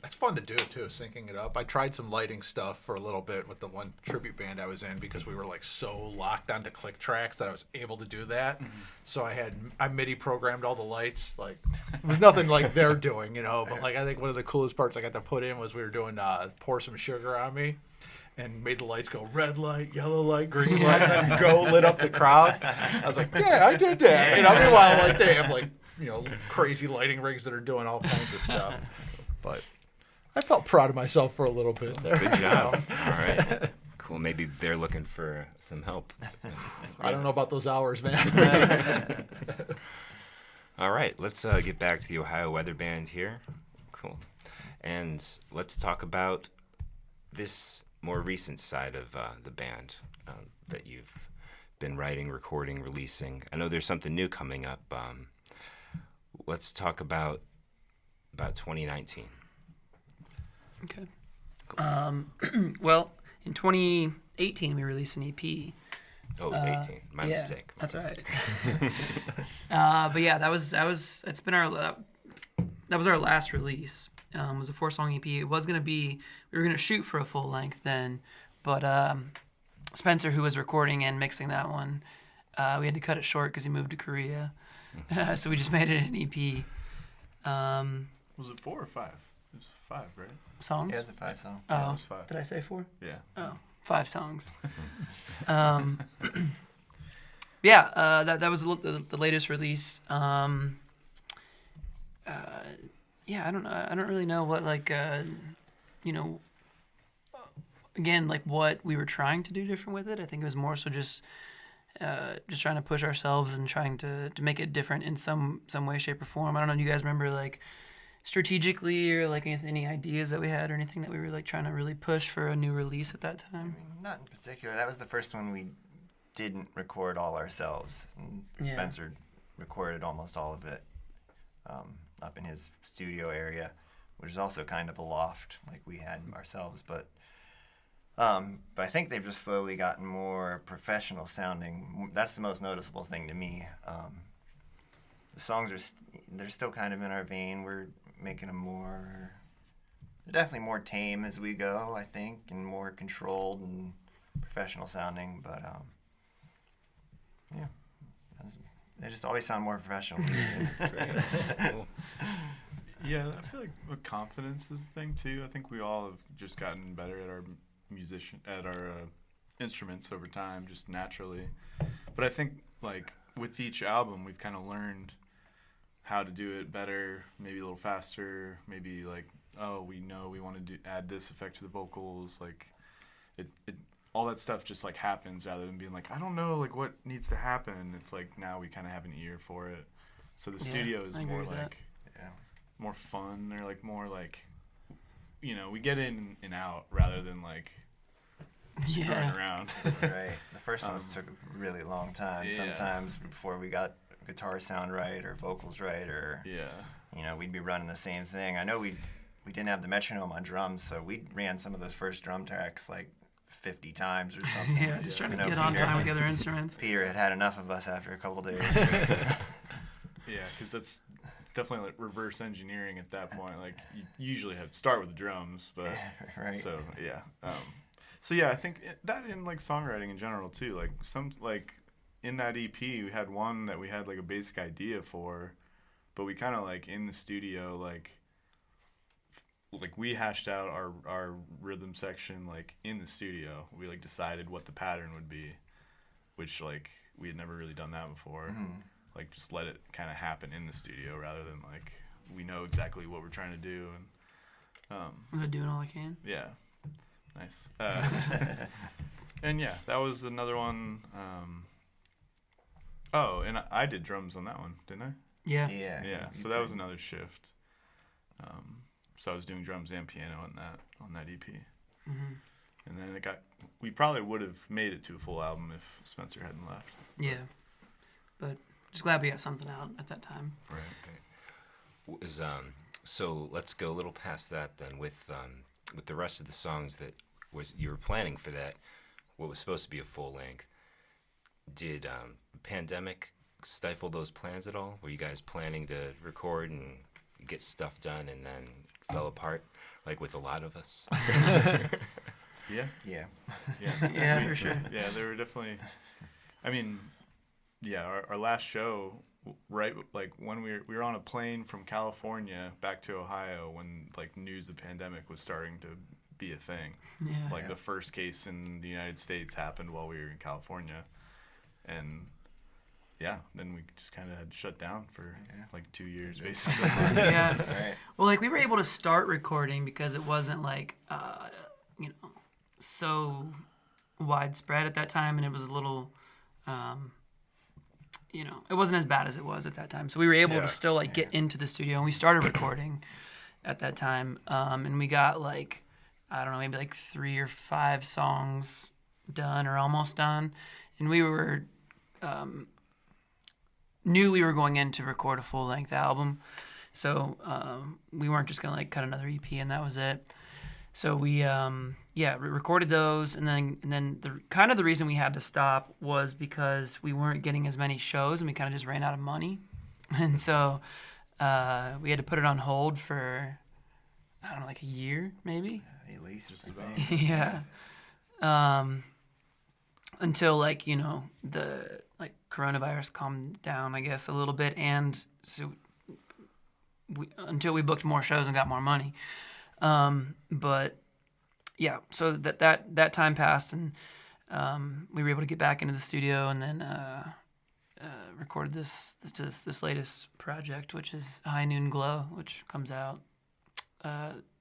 It's fun to do too, syncing it up. I tried some lighting stuff for a little bit with the one tribute band I was in because we were like so locked onto click tracks that I was able to do that. So I MIDI programmed all the lights. Like it was nothing like they're doing, But like I think one of the coolest parts I got to put in was we were doing Pour Some Sugar on Me. And made the lights go red light, yellow light, green light, and go lit up the crowd. I was like, yeah, I did that. Meanwhile, like they have like crazy lighting rigs that are doing all kinds of stuff. But I felt proud of myself for a little bit there. Good job. All right. Cool. Maybe they're looking for some help. I don't know about those hours, man. All right. Let's get back to the Ohio Weather Band here. Cool. And let's talk about this more recent side of the band that you've been writing, recording, releasing. I know there's something new coming up. Let's talk about 2019. Okay. Well, in 2018, we released an EP. Oh, it was 18. My yeah, mistake. That's all right. But yeah, that was that was our last release. It was a 4-song EP. It was we were gonna shoot for a full length then, but Spencer, who was recording and mixing that one, we had to cut it short because he moved to Korea. So we just made it an EP. Was it 4 or 5? It was 5, right? Songs? Yeah, it's a 5-song. Oh, Yeah, it was 5. did I say 4? Yeah. Oh, 5 songs. Yeah, that was the latest release. Yeah, I don't know. I don't really know what again, like what we were trying to do different with it. I think it was more so just trying to push ourselves and trying to make it different in some way, shape, or form. I don't know. Do you guys remember like strategically or like any ideas that we had or anything that we were like trying to really push for a new release at that time? Not in particular. That was the first one we didn't record all ourselves. And Yeah. Spencer recorded almost all of it up in his studio area, which is also kind of a loft like we had ourselves. But I think they've just slowly gotten more professional sounding. That's the most noticeable thing to me. The songs they're still kind of in our vein. We're making them they're definitely more tame as we go, I think, and more controlled and professional sounding. But yeah, they just always sound more professional. Cool. Yeah, I feel like confidence is the thing too. I think we all have just gotten better at our instruments over time, just naturally. But I think like with each album, we've kind of learned how to do it better, maybe a little faster, maybe like, oh, we know we want to add this effect to the vocals, like it all that stuff just like happens rather than being like, I don't know like what needs to happen. It's like now we kind of have an ear for it. So the studio is I agree more with that. like Yeah. more fun, or like more like, we get in and out rather than like going Yeah. around. Right. The first ones took a really long time. Yeah. Sometimes before we got guitar sound right or vocals right, or Yeah. we'd be running the same thing. I know we didn't have the metronome on drums, so we ran some of those first drum tracks like 50 times or something. Yeah, just trying to You know, get on Peter- time with the other instruments. Peter had enough of us after a couple days. Yeah, because it's definitely like reverse engineering at that point. Like you usually have to start with the drums, but Right. so yeah. So yeah, I think that in like songwriting in general too. Like in that EP, we had one that we had like a basic idea for, but we kind of like in the studio like we hashed out our rhythm section like in the studio. We like decided what the pattern would be, which like we had never really done that before. Mhm. Like just let it kind of happen in the studio rather than like we know exactly what we're trying to do. And Was I doing all I can? yeah, nice. And yeah, that was another one. Oh, and I did drums on that one, didn't I? Yeah. Yeah. Yeah, so that was another shift. So I was doing drums and piano on that EP. Hmm. And then we probably would have made it to a full album if Spencer hadn't left. Yeah. But just glad we got something out at that time. Was so let's go a little past that then with the rest of the songs that you were planning for that, what was supposed to be a full length. Did the pandemic stifle those plans at all? Were you guys planning to record and get stuff done and then fell apart like with a lot of us? Yeah. Yeah. Yeah. Yeah, for sure. Yeah, there were definitely. I mean, yeah, our last show, right? Like when we were on a plane from California back to Ohio when like news of the pandemic was starting to be a thing. Yeah. Like the first case in the United States happened while we were in California, and yeah, then we just kind of had to shut down for like 2 years basically. Yeah. Right. Well, like we were able to start recording because it wasn't like, so widespread at that time, and it was a little, it wasn't as bad as it was at that time. So we were able to still like get into the studio, and we started recording at that time, and we got like, I don't know, maybe like 3 or 5 songs done or almost done, and we were knew we were going in to record a full length album. So we weren't just gonna like cut another EP and that was it. So we recorded those, and then the reason we had to stop was because we weren't getting as many shows, and we kind of just ran out of money, and so we had to put it on hold for I don't know, like a year maybe. At least. Just I about. think. Yeah. Until the coronavirus calmed down, I guess, a little bit, and so until we booked more shows and got more money. But yeah, so that time passed, and we were able to get back into the studio, and then recorded this latest project, which is High Noon Glow, which comes out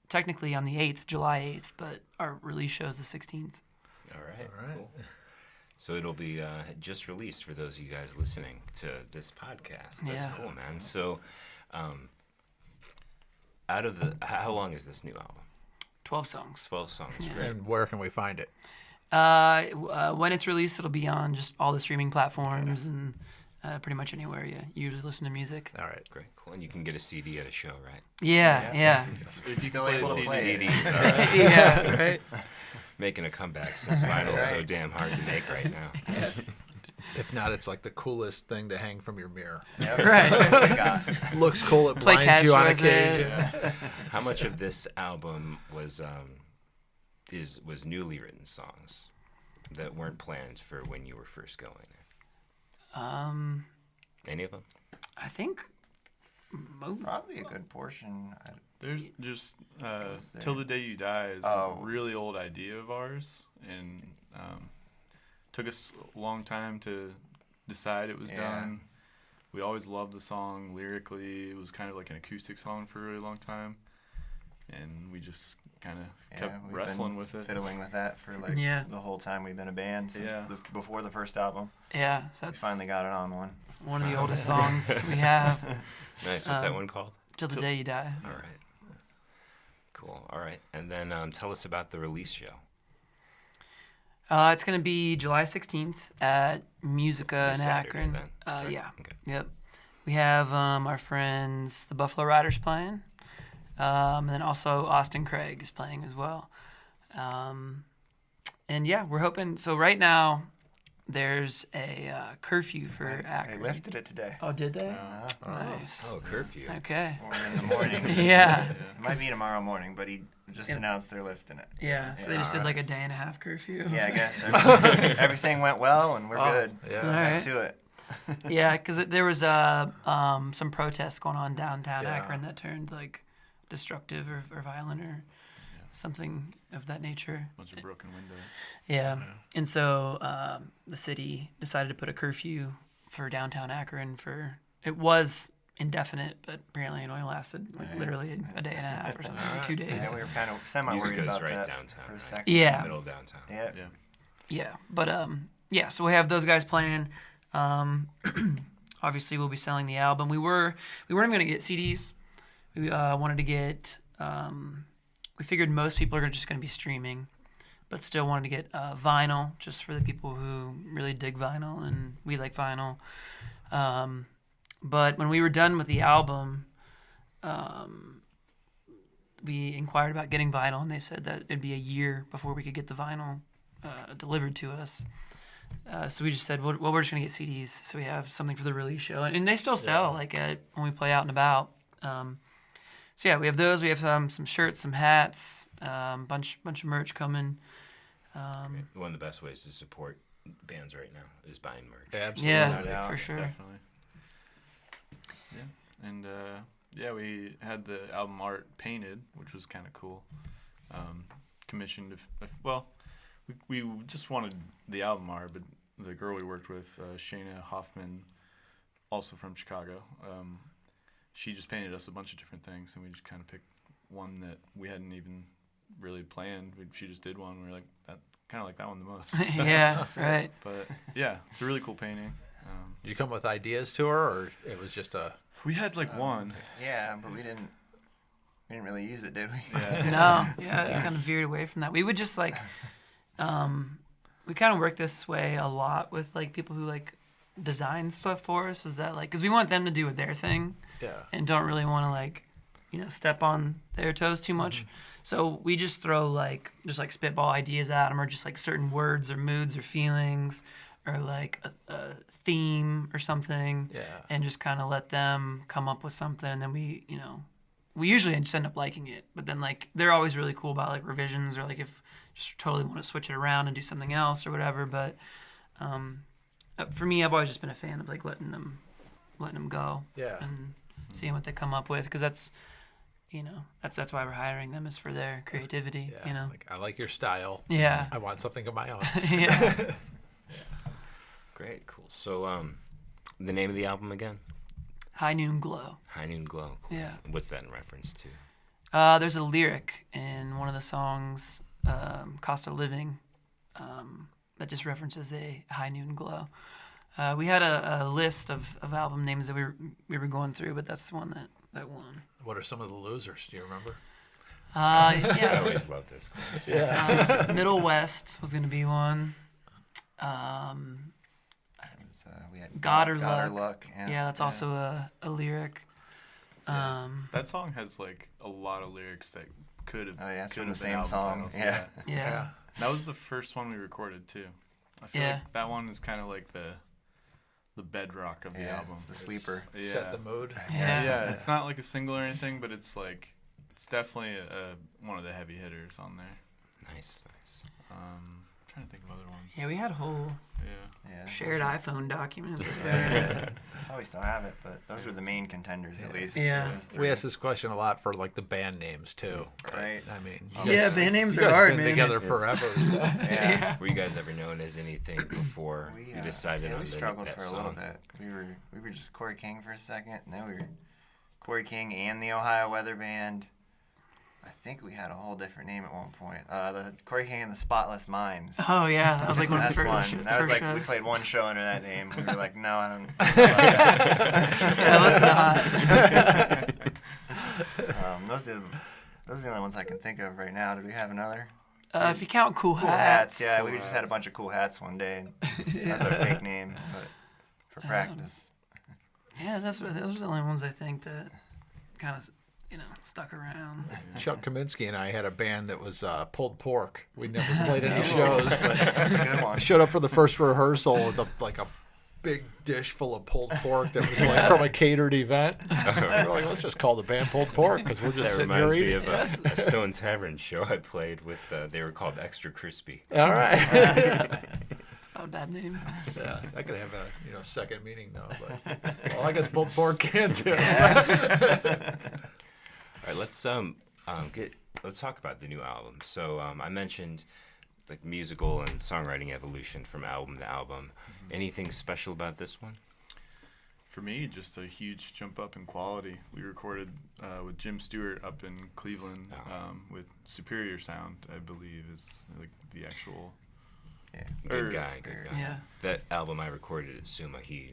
technically on the 8th, July 8th, but our release show is the 16th. All right. All right. Cool. So it'll be just released for those of you guys listening to this podcast. That's Yeah. cool, man. So, how long is this new album? 12 songs. 12 songs. Yeah. Great. And where can we find it? When it's released, it'll be on just all the streaming platforms and pretty much anywhere you usually listen to music. All right. Great, cool. And you can get a CD at a show, right? Yeah. If you Still play able to CD, play it. CDs are Yeah, right. making a comeback since vinyl's so damn hard to make right now. If not, it's like the coolest thing to hang from your mirror. Yep. Right. That's what we got. Looks cool. It Play blinds catch you on with occasion. it. How much of this album was newly written songs that weren't planned for when you were first going? Any of them? I think Probably a good portion. There's just there? Till the Day You Die is Oh. a really old idea of ours, and took us a long time to decide it was Yeah. done. We always loved the song lyrically. It was kind of like an acoustic song for a really long time, and we just kind of kept we've wrestling been with it. fiddling with that for like Yeah. the whole time we've been a band since Yeah. before the first album. yeah, so We that's finally got it on one. one of the oldest songs we have. Nice. What's that one called? Till the Day You Die. All right. Cool. All right. And then tell us about the release show. It's going to be July 16th at Musica This in Saturday, Akron. then, right? Yeah. Okay. Yep. We have our friends, the Buffalo Riders, playing. And then also Austin Craig is playing as well. And yeah, we're hoping. So right now, there's a curfew for They Akron. lifted it today. Oh, did they? Uh-huh. Nice. Oh, curfew. Okay. Or in the morning. Yeah. It might be tomorrow morning, but he just Yeah. announced they're lifting it. Yeah. So they Yeah, just did alright. like a 1.5-day curfew. Yeah, I guess everything went well, and we're good. Yeah. All Back right. to it. Yeah, because there was some protests going on downtown Yeah. Akron that turned like destructive or violent or something of that nature. Bunch of broken windows. Yeah, and so the city decided to put a curfew for downtown Akron for it was indefinite, but apparently it only lasted like literally a day and a half or something, or 2 days. Yeah, we were kind of semi-worried Musica's about right that downtown, for a right? second. Yeah. Middle of downtown. Yeah. Yeah. Yeah, but yeah. So we have those guys playing. Obviously, we'll be selling the album. We weren't even gonna get CDs. We wanted to get. We figured most people are just gonna be streaming, but still wanted to get vinyl just for the people who really dig vinyl and we like vinyl. But when we were done with the album, we inquired about getting vinyl, and they said that it'd be a year before we could get the vinyl delivered to us. So we just said, well, we're just gonna get CDs, so we have something for the release show, and they still sell like when we play out and about. So yeah, we have those. We have some shirts, some hats, bunch of merch coming. One of the best ways to support bands right now is buying merch. Absolutely. Yeah, Yeah, for sure. Definitely. Yeah, and we had the album art painted, which was kind of cool. Commissioned, well, we just wanted the album art, but the girl we worked with, Shayna Hoffman, also from Chicago, she just painted us a bunch of different things, and we just kind of picked one that we hadn't even really planned. She just did one. We were like, that kind of like that one the most. Yeah, right. But yeah, it's a really cool painting. Did you come with ideas to her, or it was just a? We had like one. Yeah, but we didn't really use it, did we? Yeah. No, yeah, it kind of veered away from that. We would just like, we kind of work this way a lot with like people who like design stuff for us. Is that like, because we want them to do their thing, Yeah. and don't really want to like, step on their toes too much. So we just throw like spitball ideas at them, or just like certain words or moods or feelings, or like a theme or something, Yeah. and just kind of let them come up with something, and then we usually just end up liking it. But then like they're always really cool about like revisions, or like if just totally want to switch it around and do something else or whatever. But for me, I've always just been a fan of like letting them go Yeah. and seeing what they come up with, because that's why we're hiring them, is for their creativity. Yeah. Like, I like your style. Yeah. I want something of my own. Yeah. Great, cool. So, the name of the album again? High Noon Glow. High Noon Glow. Cool. Yeah. What's that in reference to? There's a lyric in one of the songs, Cost of Living, that just references a high noon glow. We had a list of album names that we were going through, but that's the one that won. What are some of the losers? Do you remember? I Yeah. always love this question. Yeah. Middle West was gonna be one. We had God or God Luck. Yeah, Yeah, that's also a lyric. That song has like a lot of lyrics that could have. Oh yeah, it's could from the have been same album song. titles, Yeah. Yeah. That was the first one we recorded too. I feel Yeah. like that one is kind of like the bedrock of the Yeah, album. it's the sleeper. Yeah. Set the mood. Yeah. Yeah, it's not like a single or anything, but it's like it's definitely one of the heavy hitters on there. Nice. I'm trying to think of other ones. Yeah, we had a whole Yeah. shared iPhone document. Probably still have it, but those were the main contenders at least. Yeah. Those We three. ask this question a lot for like the band names too. Right. I mean, Yeah, band names you are guys hard, been man. together forever. So. Yeah. Were you guys ever known as anything before you decided yeah, on we struggled that for a song? little bit. We were just Corey King for a second, and then we were Corey King and the Ohio Weather Band. I think we had a whole different name at one point. The Corey King and the Spotless Minds. Oh yeah, that was like one of That's the one. first, That was first like we shows. played one show under that name. We were like, no, I don't. Yeah, let's not. Those are the only ones I can think of right now. Did we have another? If you count Cool Cool Hats. hats. Yeah, we just had a bunch of cool hats one day. That's our fake name, but for practice. Yeah, those are the only ones I think that kind of stuck around. Chuck Kaminsky and I had a band that was pulled pork. We never played any shows, but That's a good I one. showed up for the first rehearsal with like a big dish full of pulled pork that was like from a catered event. We're like, let's just call the band Pulled Pork because we're just That sitting here reminds me eating. of a Stone Tavern show I played with. They were called Extra Crispy. All right. Not a bad name. Yeah, that could have a second meaning though. But well, I guess Pulled Pork can too. All right, let's talk about the new album. So I mentioned like musical and songwriting evolution from album to album. Anything special about this one? For me, just a huge jump up in quality. We recorded with Jim Stewart up in Cleveland with Superior Sound, I believe, is like the actual. Yeah. Good guy. Yeah. That album I recorded at Suma, he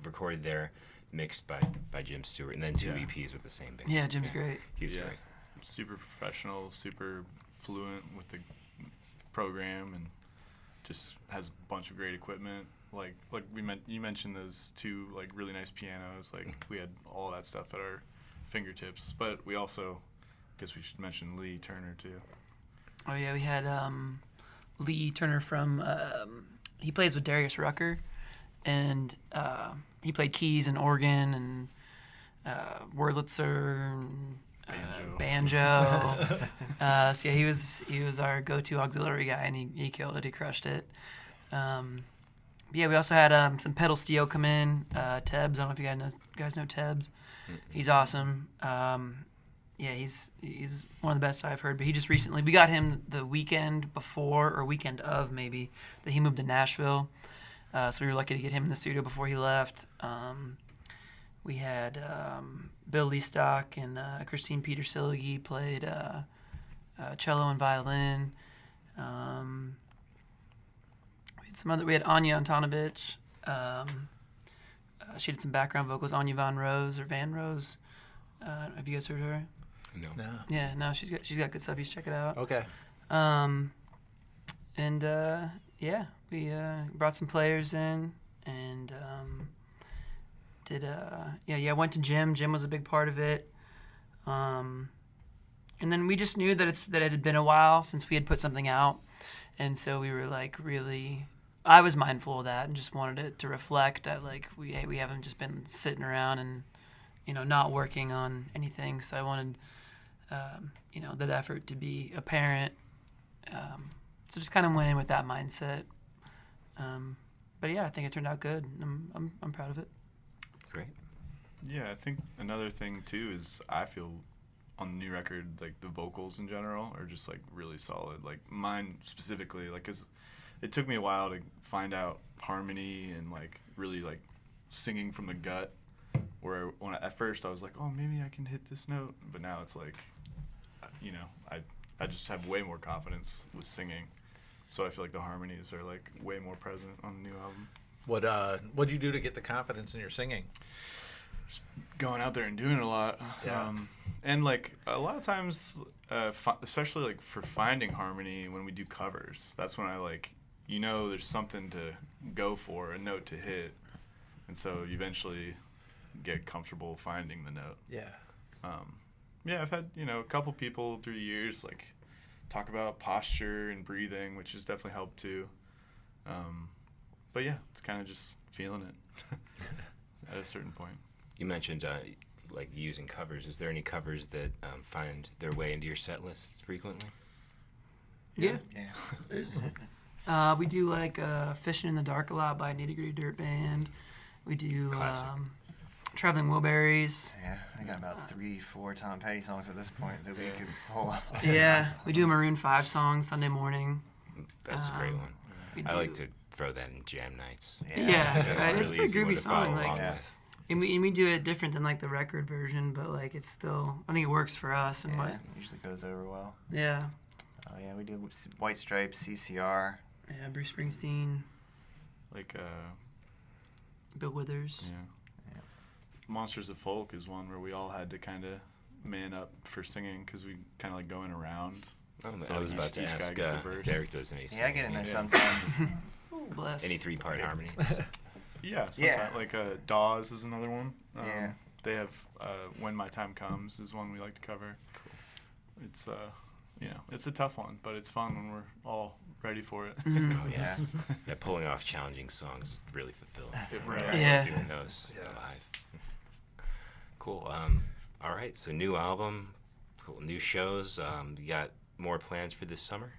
recorded there, mixed by Jim Stewart, and then two Yeah. EPs with the same band. Yeah, Jim's great. He's Yeah. great. Super professional, super fluent with the program, and just has a bunch of great equipment. Like you mentioned those two like really nice pianos. Like we had all that stuff at our fingertips. But we also, I guess we should mention Lee Turner too. Oh yeah, we had Lee Turner from he plays with Darius Rucker, and he played keys and organ and Wurlitzer and banjo. So yeah, he was our go-to auxiliary guy, and he killed it. He crushed it. But yeah, we also had some pedal steel come in. Tebbs, I don't know if you guys know Tebbs. He's awesome. Yeah, he's one of the best I've heard. But he just recently, we got him the weekend before or weekend of maybe that he moved to Nashville. So we were lucky to get him in the studio before he left. We had Bill Leastock and Christine Peter-Sillige played cello and violin. We had Anya Antonovich. She did some background vocals. Anya Van Rose or Van Rose. Have you guys heard her? No. No. Yeah, no, she's got good stuff. You should check it out. Okay. Yeah, we brought some players in and went to Jim. Jim was a big part of it. And then we just knew that it had been a while since we had put something out, and so we were like really. I was mindful of that and just wanted it to reflect that like we haven't just been sitting around and not working on anything. So I wanted that effort to be apparent. So just kind of went in with that mindset. But yeah, I think it turned out good. I'm proud of it. Great. Yeah, I think another thing too is I feel on the new record like the vocals in general are just like really solid. Like mine specifically, like 'cause it took me a while to find out harmony and like really like singing from the gut. Where at first I was like, oh, maybe I can hit this note, but now it's like, I just have way more confidence with singing, so I feel like the harmonies are like way more present on the new album. What do you do to get the confidence in your singing? Going out there and doing it a lot. Yeah. And like a lot of times, especially like for finding harmony when we do covers, that's when I like, there's something to go for, a note to hit, and so you eventually get comfortable finding the note. Yeah. Yeah, I've had a couple people through the years like talk about posture and breathing, which has definitely helped too. But yeah, it's kind of just feeling it at a certain point. You mentioned like using covers. Is there any covers that find their way into your set list frequently? Yeah. Yeah. We do like Fishing in the Dark a lot by Nitty Gritty Dirt Band. We do Classic. Traveling Wilburys. Yeah, I got about 3-4 Tom Petty songs at this point that we could pull up. Yeah, we do a Maroon 5 song Sunday morning. That's a great one. We I like do- to throw that in jam nights. Yeah, right, it's a Really pretty easy one groovy to song, follow like- along Yeah. with. And we do it different than like the record version, but like it's still, I think it works for us and Yeah, what. usually goes over well. Yeah. Oh yeah, we do White Stripes, CCR. Yeah, Bruce Springsteen, Like Bill Withers. yeah. Monsters of Folk is one where we all had to kind of man up for singing because we kind of like going around. Oh, So I was about to each guy ask gets a if verse. Derek does any. Yeah, I get in there singing. sometimes. Bless. Any 3-part harmony? Yeah, sometimes Yeah. like Dawes is another one. Yeah. They have When My Time Comes is one we like to cover. It's it's a tough one, but it's fun when we're all ready for it. Oh, Yeah. Yeah, pulling off challenging songs is really fulfilling. Right. Yeah. Doing those live. Cool. All right. So new album, cool. New shows. You got more plans for this summer?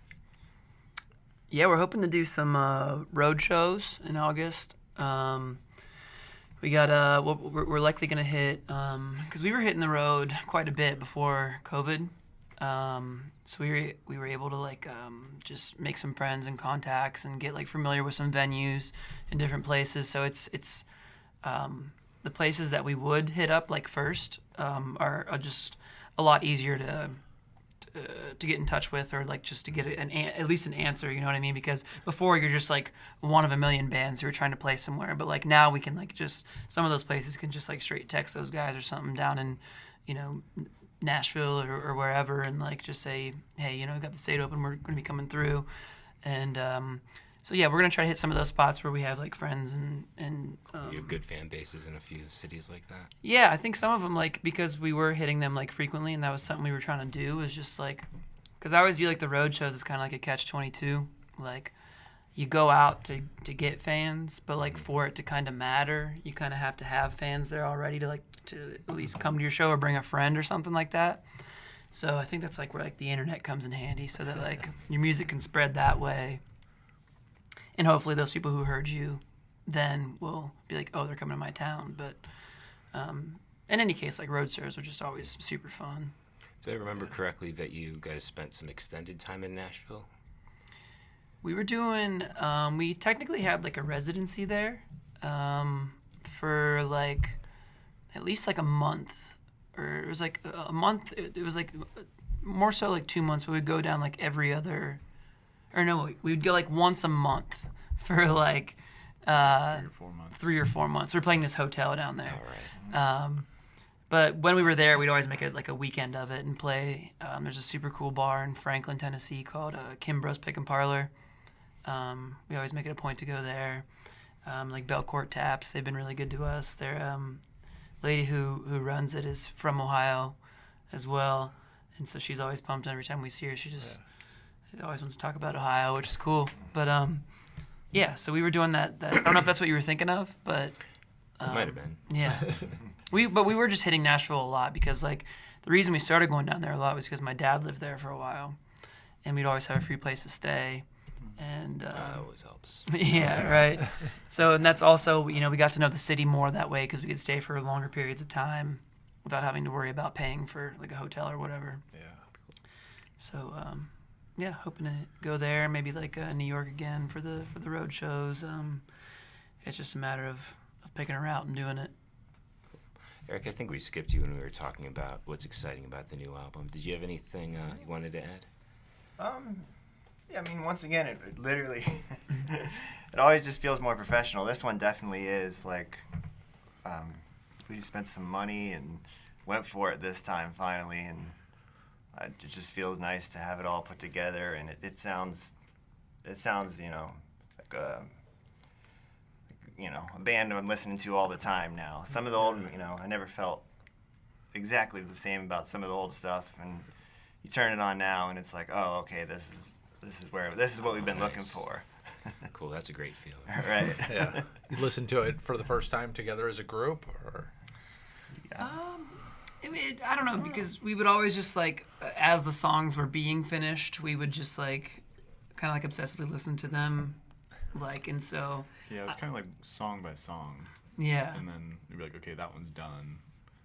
Yeah, we're hoping to do some road shows in August. We got we're likely gonna hit because we were hitting the road quite a bit before COVID. So we were able to like just make some friends and contacts and get like familiar with some venues in different places. So it's the places that we would hit up like first are just a lot easier to get in touch with, or like just to get at least an answer, you know what I mean? Because before you're just like one of a million bands who are trying to play somewhere, but like now we can like just, some of those places can just like straight text those guys or something down in, Nashville or wherever, and like just say, hey, we got the state open, we're going to be coming through. And so yeah, we're going to try to hit some of those spots where we have like friends and You have good fan bases in a few cities like that. yeah, I think some of them, like, because we were hitting them, like, frequently, and that was something we were trying to do, was just, like, because I always view, like, the road shows as kind of like a catch-22. Like, you go out to get fans, but, like, for it to kind of matter, you kind of have to have fans there already to at least come to your show or bring a friend or something like that. So I think that's, like, where, like, the internet comes in handy, so that, like, your music can spread that way. And hopefully those people who heard you then will be like, oh, they're coming to my town. But in any case, like, road shows are just always super fun. Do I remember correctly that you guys spent some extended time in Nashville? We were doing, we technically had like a residency there for like at least like a month, or it was like a month. It was like more so like 2 months. We would go down like every other, or no, we would go like once a month for like 3 or 4 months. 3 or 4 months. We're playing this hotel down there. All right. But when we were there, we'd always make it like a weekend of it and play. There's a super cool bar in Franklin, Tennessee called Kimbrough's Pick and Parlor. We always make it a point to go there. Like Belcourt Taps, they've been really good to us. Their lady who runs it is from Ohio as well. And so she's always pumped every time we see her. She always wants to talk about Ohio, which is cool. But yeah, so we were doing that. I don't know if that's what you were thinking of, but It might have been. yeah. But we were just hitting Nashville a lot because, like, the reason we started going down there a lot was because my dad lived there for a while, and we'd always have a free place to stay. And That always helps. yeah, right. So, and that's also, we got to know the city more that way because we could stay for longer periods of time without having to worry about paying for like a hotel or whatever. Yeah. So, yeah, hoping to go there, maybe like New York again for the road shows. It's just a matter of picking a route and doing it. Eric, I think we skipped you when we were talking about what's exciting about the new album. Did you have anything you wanted to add? Yeah, I mean, once again, it literally, it always just feels more professional. This one definitely is, like, we just spent some money and went for it this time finally, and it just feels nice to have it all put together, and it sounds like a band I'm listening to all the time now. Some of the old, I never felt exactly the same about some of the old stuff, and you turn it on now, and it's like, oh, okay, this is what we've been looking for. Cool, that's a great feeling. Right. Yeah. You listened to it for the first time together as a group, or? I don't know, because we would always just like, as the songs were being finished, we would just like, kind of like obsessively listen to them, like, and so. Yeah, it was kind of like song by song. Yeah. And then you'd be like, okay, that one's done.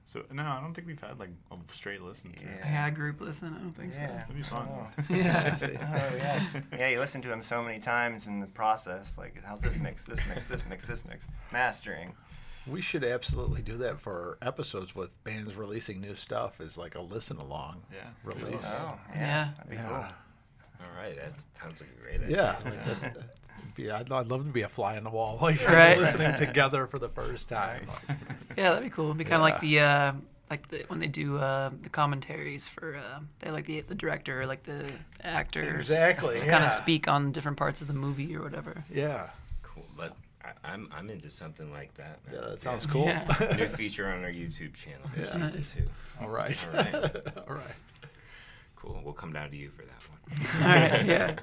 So, no, I don't think we've had like a straight listen to it. I had a group listen. I don't think so. Yeah. That'd be fun. Yeah. Oh, yeah. Yeah, you listen to them so many times in the process, like, how's this mix, this mix, this mix, this mix, mastering. We should absolutely do that for episodes with bands releasing new stuff as like a listen along Yeah. release. Oh, Yeah. That'd be Yeah. cool. All right, that sounds like a great idea. Yeah, I'd love to be a fly on the wall while you're Right. listening together for the first time. Yeah, that'd be cool. It'd be kind of like the when they do the commentaries for they like the director or like the actors Exactly. just Yeah. kind of speak on different parts of the movie or whatever. Yeah. Cool, but I'm into something like that, man. Yeah, that sounds cool. Yeah. New feature on our YouTube channel for Yeah. season 2. All right. All right. All right. Cool. We'll come down to you for that one. All right, yeah.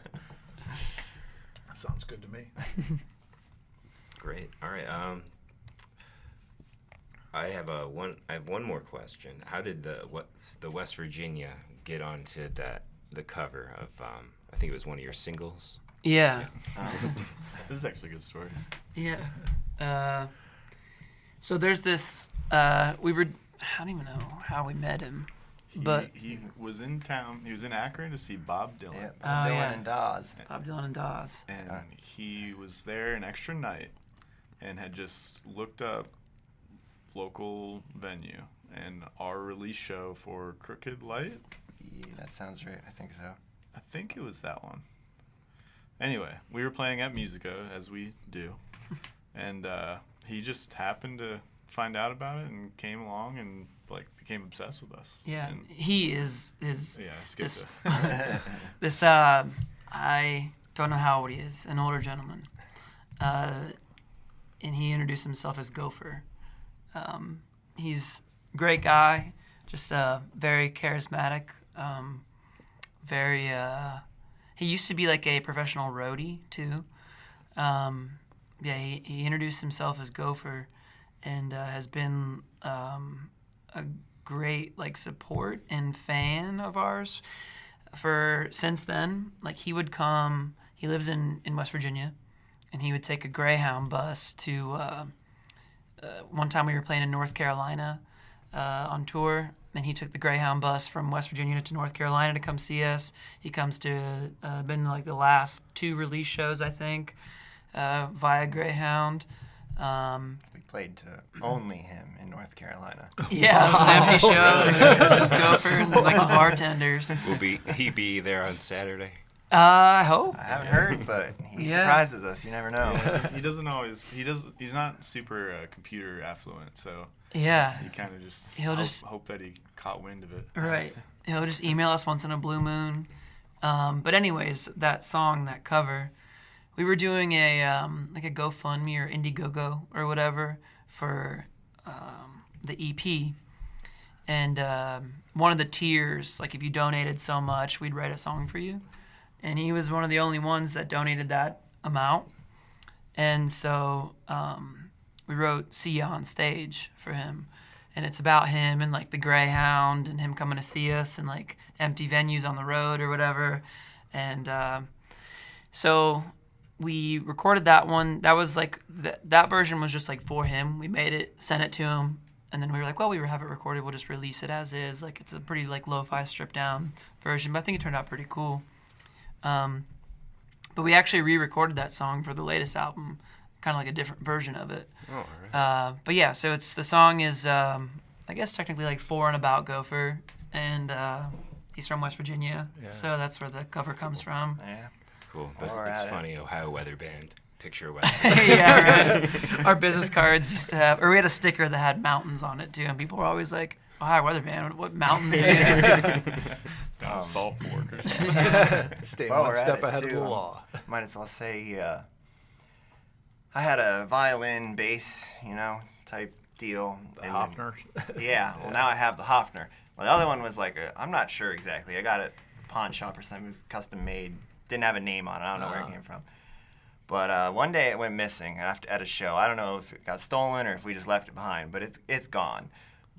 That sounds good to me. Great. All right. I have one more question. How did the West Virginia get onto the cover of I think it was one of your singles? Yeah. This is actually a good story. Yeah. So there's this. I don't even know how we met him, but He was in town. He was in Akron to see Bob Dylan. Yeah, Oh, Dylan yeah. and Dawes. Bob Dylan and Dawes. And he was there an extra night and had just looked up local venue and our release show for Crooked Light. Yeah, that sounds right. I think so. I think it was that one. Anyway, we were playing at Musica, as we do, and he just happened to find out about it and came along and like became obsessed with us. Yeah, And, he is his. yeah, skip This, it. this I don't know how old he is, an older gentleman, and he introduced himself as Gopher. He's a great guy, just very charismatic, very. He used to be like a professional roadie too. Yeah, he introduced himself as Gopher, and has been a great like support and fan of ours for since then. Like he would come. He lives in West Virginia, and he would take a Greyhound bus to. One time we were playing in North Carolina on tour, and he took the Greyhound bus from West Virginia to North Carolina to come see us. He comes to been like the last 2 release shows, I think, via Greyhound. We played to only him in North Carolina. Yeah, it was an empty show. It was Gopher and like the bartenders. Will he be there on Saturday? I hope. I haven't heard, but he Yeah. surprises us. You never know. Yeah, he doesn't always. He's not super computer affluent, so Yeah. he kind of just. He'll just- hope that he caught wind of it. Right. He'll just email us once in a blue moon. But anyways, that song, that cover, we were doing a like a GoFundMe or Indiegogo or whatever for the EP. And one of the tiers, like if you donated so much, we'd write a song for you. And he was one of the only ones that donated that amount. And so we wrote See Ya on Stage for him. And it's about him and like the Greyhound and him coming to see us and like empty venues on the road or whatever. And so we recorded that one. That was like, that version was just like for him. We made it, sent it to him. And then we were like, well, we have it recorded. We'll just release it as is. Like it's a pretty like lo-fi stripped down version. But I think it turned out pretty cool. But we actually re-recorded that song for the latest album, kind of like a different version of it. Oh, all right. But yeah, so the song is, I guess technically like for and about Gopher, and he's from West Virginia, Yeah. so that's where the cover comes from. Yeah. Cool. Or It's at it. funny, Ohio weather band. Picture weather. Yeah, right. Our business cards used to have, or we had a sticker that had mountains on it too, and people were always like, High weather band. What mountains are you in? Down Salt Fork or something. Stay Well, one we're at step it, ahead of too. the law. Might as well say I had a violin, bass, type deal. The and- Hofner. Yeah. Well, now I have the Hofner. Well, the other one was like I'm not sure exactly. I got it at a pawn shop or something. It was custom made. Didn't have a name on it. I don't know where it came from. But one day it went missing at a show. I don't know if it got stolen or if we just left it behind, but it's gone.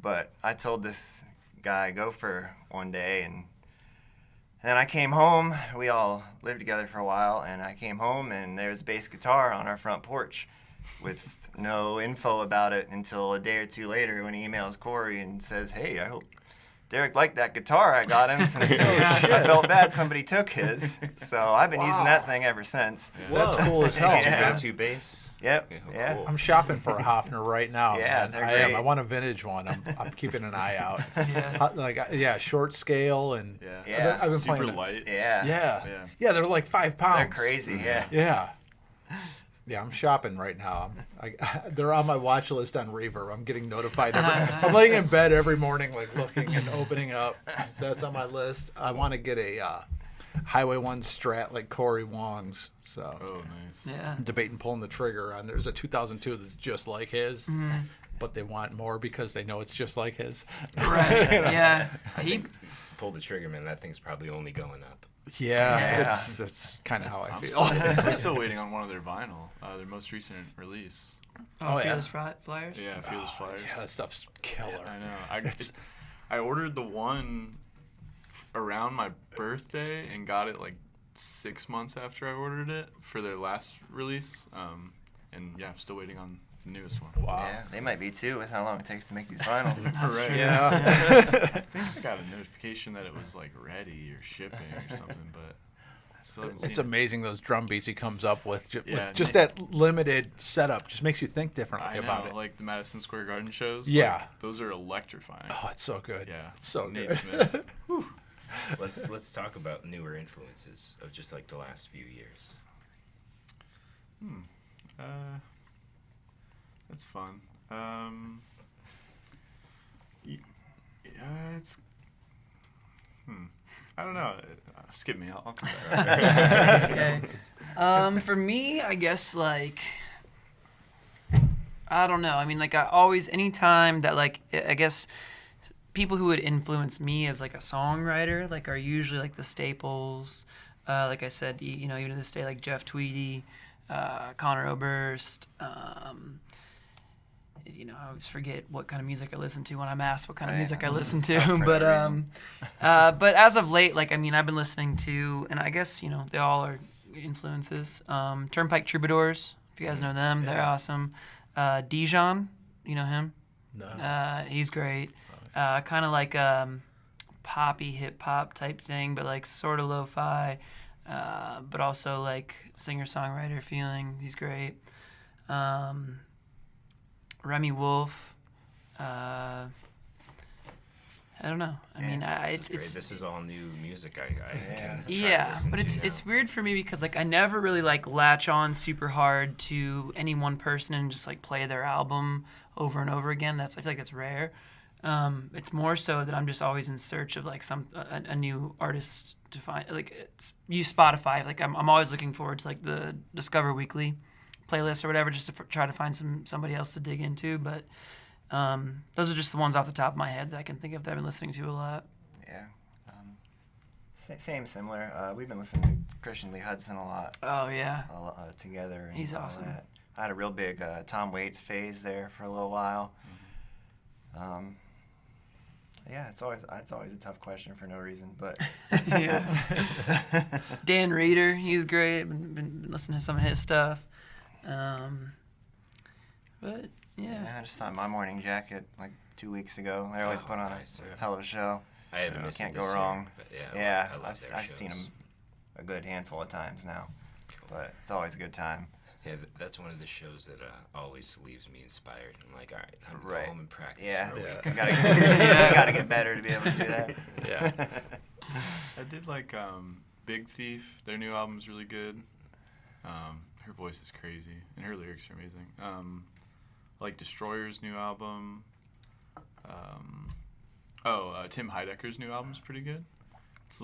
But I told this guy gopher one day, and then I came home. We all lived together for a while, and I came home, and there was a bass guitar on our front porch with no info about it until a day or two later when he emails Corey and says, "Hey, I hope Derek liked that guitar I got him since I felt bad somebody took his." So I've been using that thing ever since. That's cool as hell. Yeah. Go-to bass. Yep. Yeah, Yeah. cool. I'm shopping for a Hofner right now. Yeah, man. they're I am. great. I want a vintage one. I'm keeping an eye out. Yeah. Short scale and Yeah. Yeah. I've been Super playing. light. Yeah. Yeah. They're like 5 pounds. They're crazy. Yeah. Yeah. Yeah, I'm shopping right now. They're on my watch list on Reverb. I'm getting notified. I'm laying in bed every morning, like looking and opening up. That's on my list. I want to get a Highway 1 Strat like Corey Wong's. So Oh, nice. Yeah. I'm debating pulling the trigger on. There's a 2002 that's just like his, but they want more because they know it's just like his. Right. Yeah. He. Pull the trigger, man. That thing's probably only going up. Yeah, that's kind of how I feel. I'm still waiting on one of their vinyl, their most recent release. Oh, yeah. Fearless Flyers. Yeah, Fearless Flyers. Yeah, that stuff's killer. I know. I ordered the one around my birthday and got it like 6 months after I ordered it for their last release. And yeah, I'm still waiting on the newest one. Wow. Yeah, they might be too with how long it takes to make these vinyls. That's Right. true. Yeah. I think I got a notification that it was like ready or shipping or something, but I still haven't seen It's it. amazing those drum beats he comes up with. Yeah, Just that limited setup just makes you think differently I know, about it. like the Madison Square Garden shows. Yeah. like, those are electrifying. Oh, it's so good. Yeah, It's so Nate good. Smith. Let's talk about newer influences of just like the last few years. That's fun. Yeah, it's. I don't know. Skip me. I'll come back. Okay. For me, I guess like I don't know. I mean, like I always, anytime that like I guess people who would influence me as like a songwriter, like are usually like the staples. Like I said, even to this day, like Jeff Tweedy, Connor Oberst. I always forget what kind of music I listen to when I'm asked what kind of Right. music I listen Tough to. for But that reason. but as of late, like I mean, I've been listening to, and I guess they all are influences. Turnpike Troubadours, if you guys know them, they're awesome. Dijon, you know him? No. He's great. Kind of like poppy hip hop type thing, but like sort of lo-fi, but also like singer-songwriter feeling. He's great. Remy Wolf. I don't know. I mean, it's This is all new music. I can try to yeah, listen but to now. it's weird for me because like I never really like latch on super hard to any one person and just like play their album over and over again. I feel like that's rare. It's more so that I'm just always in search of like a new artist to find. Like use Spotify. Like I'm always looking forward to like the Discover Weekly playlist or whatever, just to try to find somebody else to dig into. But those are just the ones off the top of my head that I can think of that I've been listening to a lot. Yeah. Similar. We've been listening to Christian Lee Hudson a lot Oh yeah. together. And He's all awesome. that. I had a real big Tom Waits phase there for a little while. Yeah, it's always a tough question for no reason, but Yeah. Dan Reeder, he's great. Been listening to some of his stuff. But yeah, I just saw My Morning Jacket like 2 weeks ago. They always Oh, put on nice. a hell of a show. I haven't missed Can't it go this wrong. Year, but Yeah, I love their I've seen shows. them a good handful of times now, but it's always a good time. Yeah, that's one of the shows that always leaves me inspired. I'm like, all right, time to Right. go home and practice. Yeah, for a Yeah. week. you gotta get better to be able to do that. Yeah. I did like Big Thief. Their new album's really good. Her voice is crazy, and her lyrics are amazing. Like Destroyer's new album. Tim Heidecker's new album's pretty good.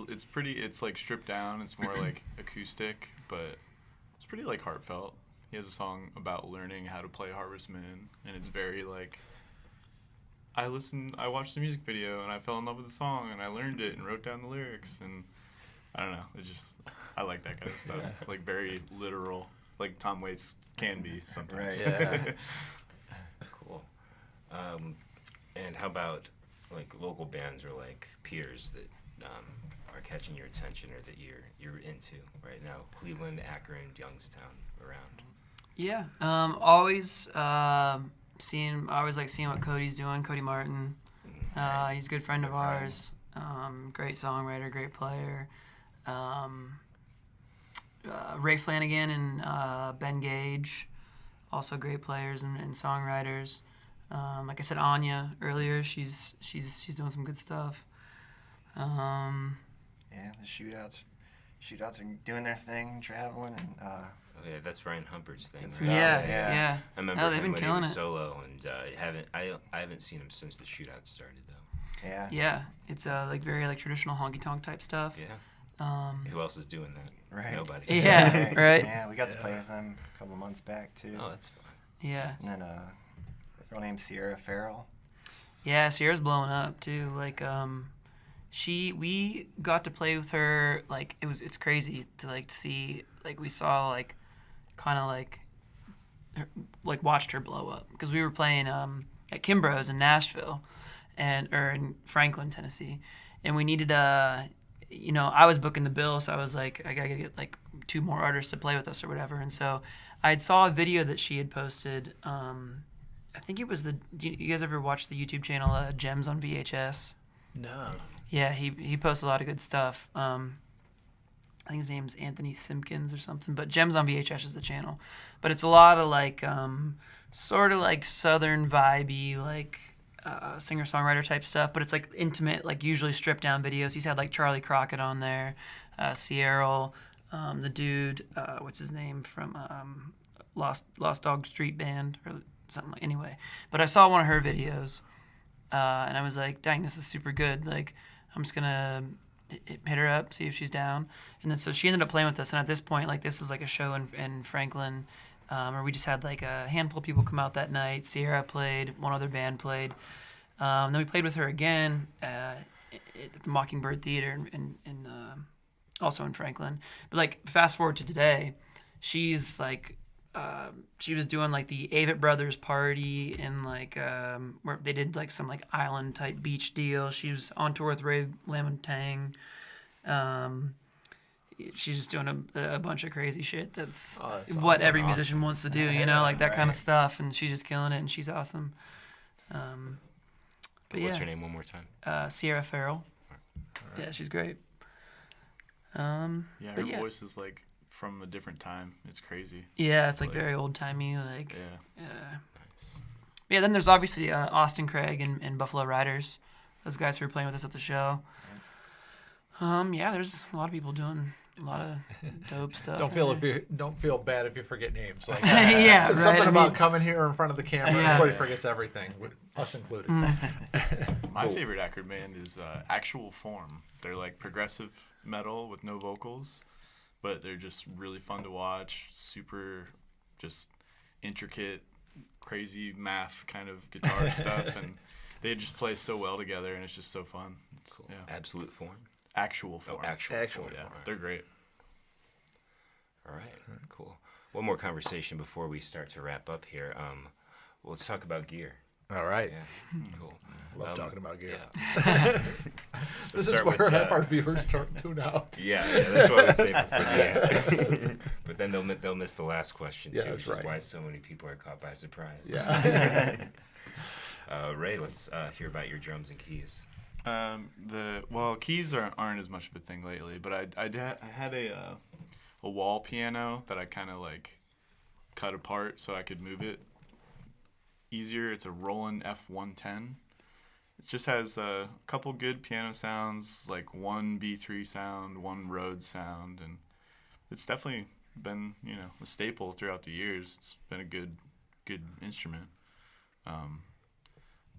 It's like stripped down. It's more like acoustic, but it's pretty like heartfelt. He has a song about learning how to play Harvest Moon, and it's very like, I watched the music video, and I fell in love with the song, and I learned it and wrote down the lyrics, and I don't know. I like that kind of stuff. Like very literal, like Tom Waits can be sometimes. Right. Yeah. Cool. And how about like local bands or like peers that are catching your attention or that you're into right now? Cleveland, Akron, Youngstown, around. Yeah. Always I always like seeing what Cody's doing. Cody Martin. He's a good friend of ours. Great songwriter, great player. Ray Flanagan and Ben Gage, also great players and songwriters. Like I said, Anya earlier, she's doing some good stuff. Yeah, the shootouts are doing their thing, traveling, and Oh yeah, that's Ryan Humperd's thing. Good Right? stuff. Yeah. I remember Oh, they've him been when he killing was it. solo, and I haven't seen him since the shootout started though. yeah. Yeah, it's like very like traditional honky tonk type stuff. Yeah. Who else is doing that? Right. Nobody. Yeah, right. Yeah, we got to play with them a couple months back too. Oh, that's fun. Yeah. And then a girl named Sierra Farrell. Yeah, Sierra's blowing up too. Like, we got to play with her. Like, it's crazy to like see. Like, we saw like, kind of like watched her blow up because we were playing at Kimbrough's in Nashville, or in Franklin, Tennessee, and we needed I was booking the bill, so I was like, I gotta get like 2 more artists to play with us or whatever, and so I saw a video that she had posted. I think it was do you guys ever watch the YouTube channel Gems on VHS? No. Yeah, he posts a lot of good stuff. I think his name's Anthony Simpkins or something, but Gems on VHS is the channel. But it's a lot of like sort of like southern vibey, like singer-songwriter type stuff, but it's like intimate, like usually stripped down videos. He's had like Charlie Crockett on there, Sierra, the dude, what's his name from Lost Dog Street Band or something like. Anyway, but I saw one of her videos, and I was like, dang, this is super good. Like, I'm just gonna hit her up, see if she's down. And then so she ended up playing with us, and at this point, like, this was like a show in Franklin, where we just had like a handful of people come out that night. Sierra played, one other band played. Then we played with her again at the Mockingbird Theater in also in Franklin. But like fast forward to today, she's like she was doing like the Avett Brothers party in like where they did like some like island type beach deal. She was on tour with Ray LaMontagne. She's just doing a bunch of crazy shit. That's what awesome. every musician wants to do, you know, like that kind of stuff. And she's just killing it, and she's awesome. But What's yeah, her name one more time? Sierra Farrell. Yeah, she's great. Yeah, her but yeah. voice is like from a different time. It's crazy. Yeah, it's like very old timey, like. Yeah. Nice. Yeah, then there's obviously Austin Craig and Buffalo Riders, those guys who were playing with us at the show. Yeah, there's a lot of people doing a lot of dope stuff. Don't feel bad if you forget names. Like, Yeah, there's right, something I about mean- coming here in front of the camera. Yeah. Everybody forgets everything, us included. My favorite Akron band is Actual Form. They're like progressive metal with no vocals, but they're just really fun to watch. Super, just intricate, crazy math kind of guitar stuff, and they just play so well together, and it's just so fun. Cool. Yeah. Absolute Form. Actual Form. Actual Yeah, Form. they're great. All right. Cool. One more conversation before we start to wrap up here. Let's talk about gear. All right. Yeah. Cool. Love talking about gear. Yeah. This is start where with, half our viewers tune out. Yeah, that's what we say for the end. But then they'll miss the last question Yeah, too, that's which right. is why so many people are caught by surprise. Yeah. Ray, let's hear about your drums and keys. Keys aren't as much of a thing lately, but I had a wall piano that I kind of like cut apart so I could move it easier. It's a Roland F110. It just has a couple good piano sounds, like one B3 sound, one Rhodes sound, and it's definitely been, a staple throughout the years. It's been a good instrument.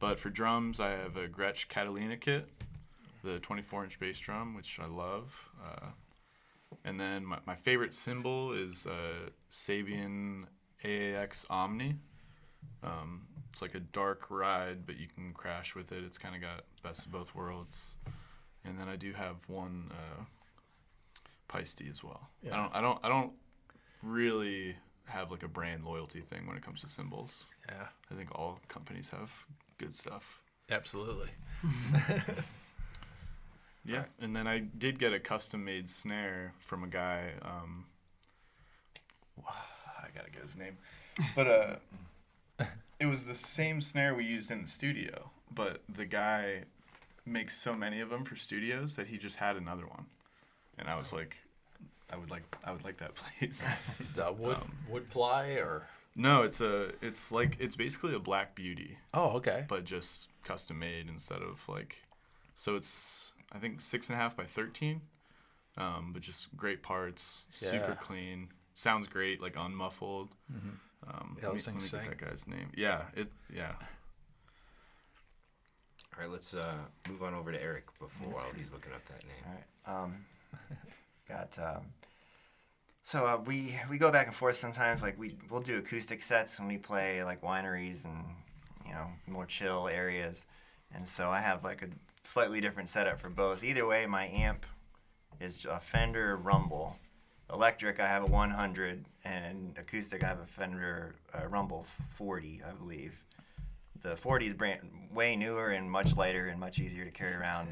But for drums, I have a Gretsch Catalina kit, the 24-inch bass drum, which I love. And then my favorite cymbal is Sabian AAX Omni. It's like a dark ride, but you can crash with it. It's kind of got best of both worlds. And then I do have one Paiste as well. Yeah. I don't really have like a brand loyalty thing when it comes to cymbals. Yeah. I think all companies have good stuff. Absolutely. Yeah. Right. And then I did get a custom made snare from a guy. I gotta get his name, but it was the same snare we used in the studio, but the guy makes so many of them for studios that he just had another one, and I was like, I would like that, please. Wood ply or? No, it's basically a Black Beauty. Oh, okay. But just custom made instead of like, so it's I think 6.5 by 13, but just great parts, super clean, sounds great, like unmuffled. Mm-hmm. Let me get that guy's name. Yeah. All right, let's move on over to Eric while he's looking up that name. All right. So we go back and forth sometimes. Like we'll do acoustic sets when we play like wineries and more chill areas, and so I have like a slightly different setup for both. Either way, my amp is a Fender Rumble. Electric, I have a 100, and acoustic, I have a Fender Rumble 40, I believe. The 40 is way newer and much lighter and much easier to carry around.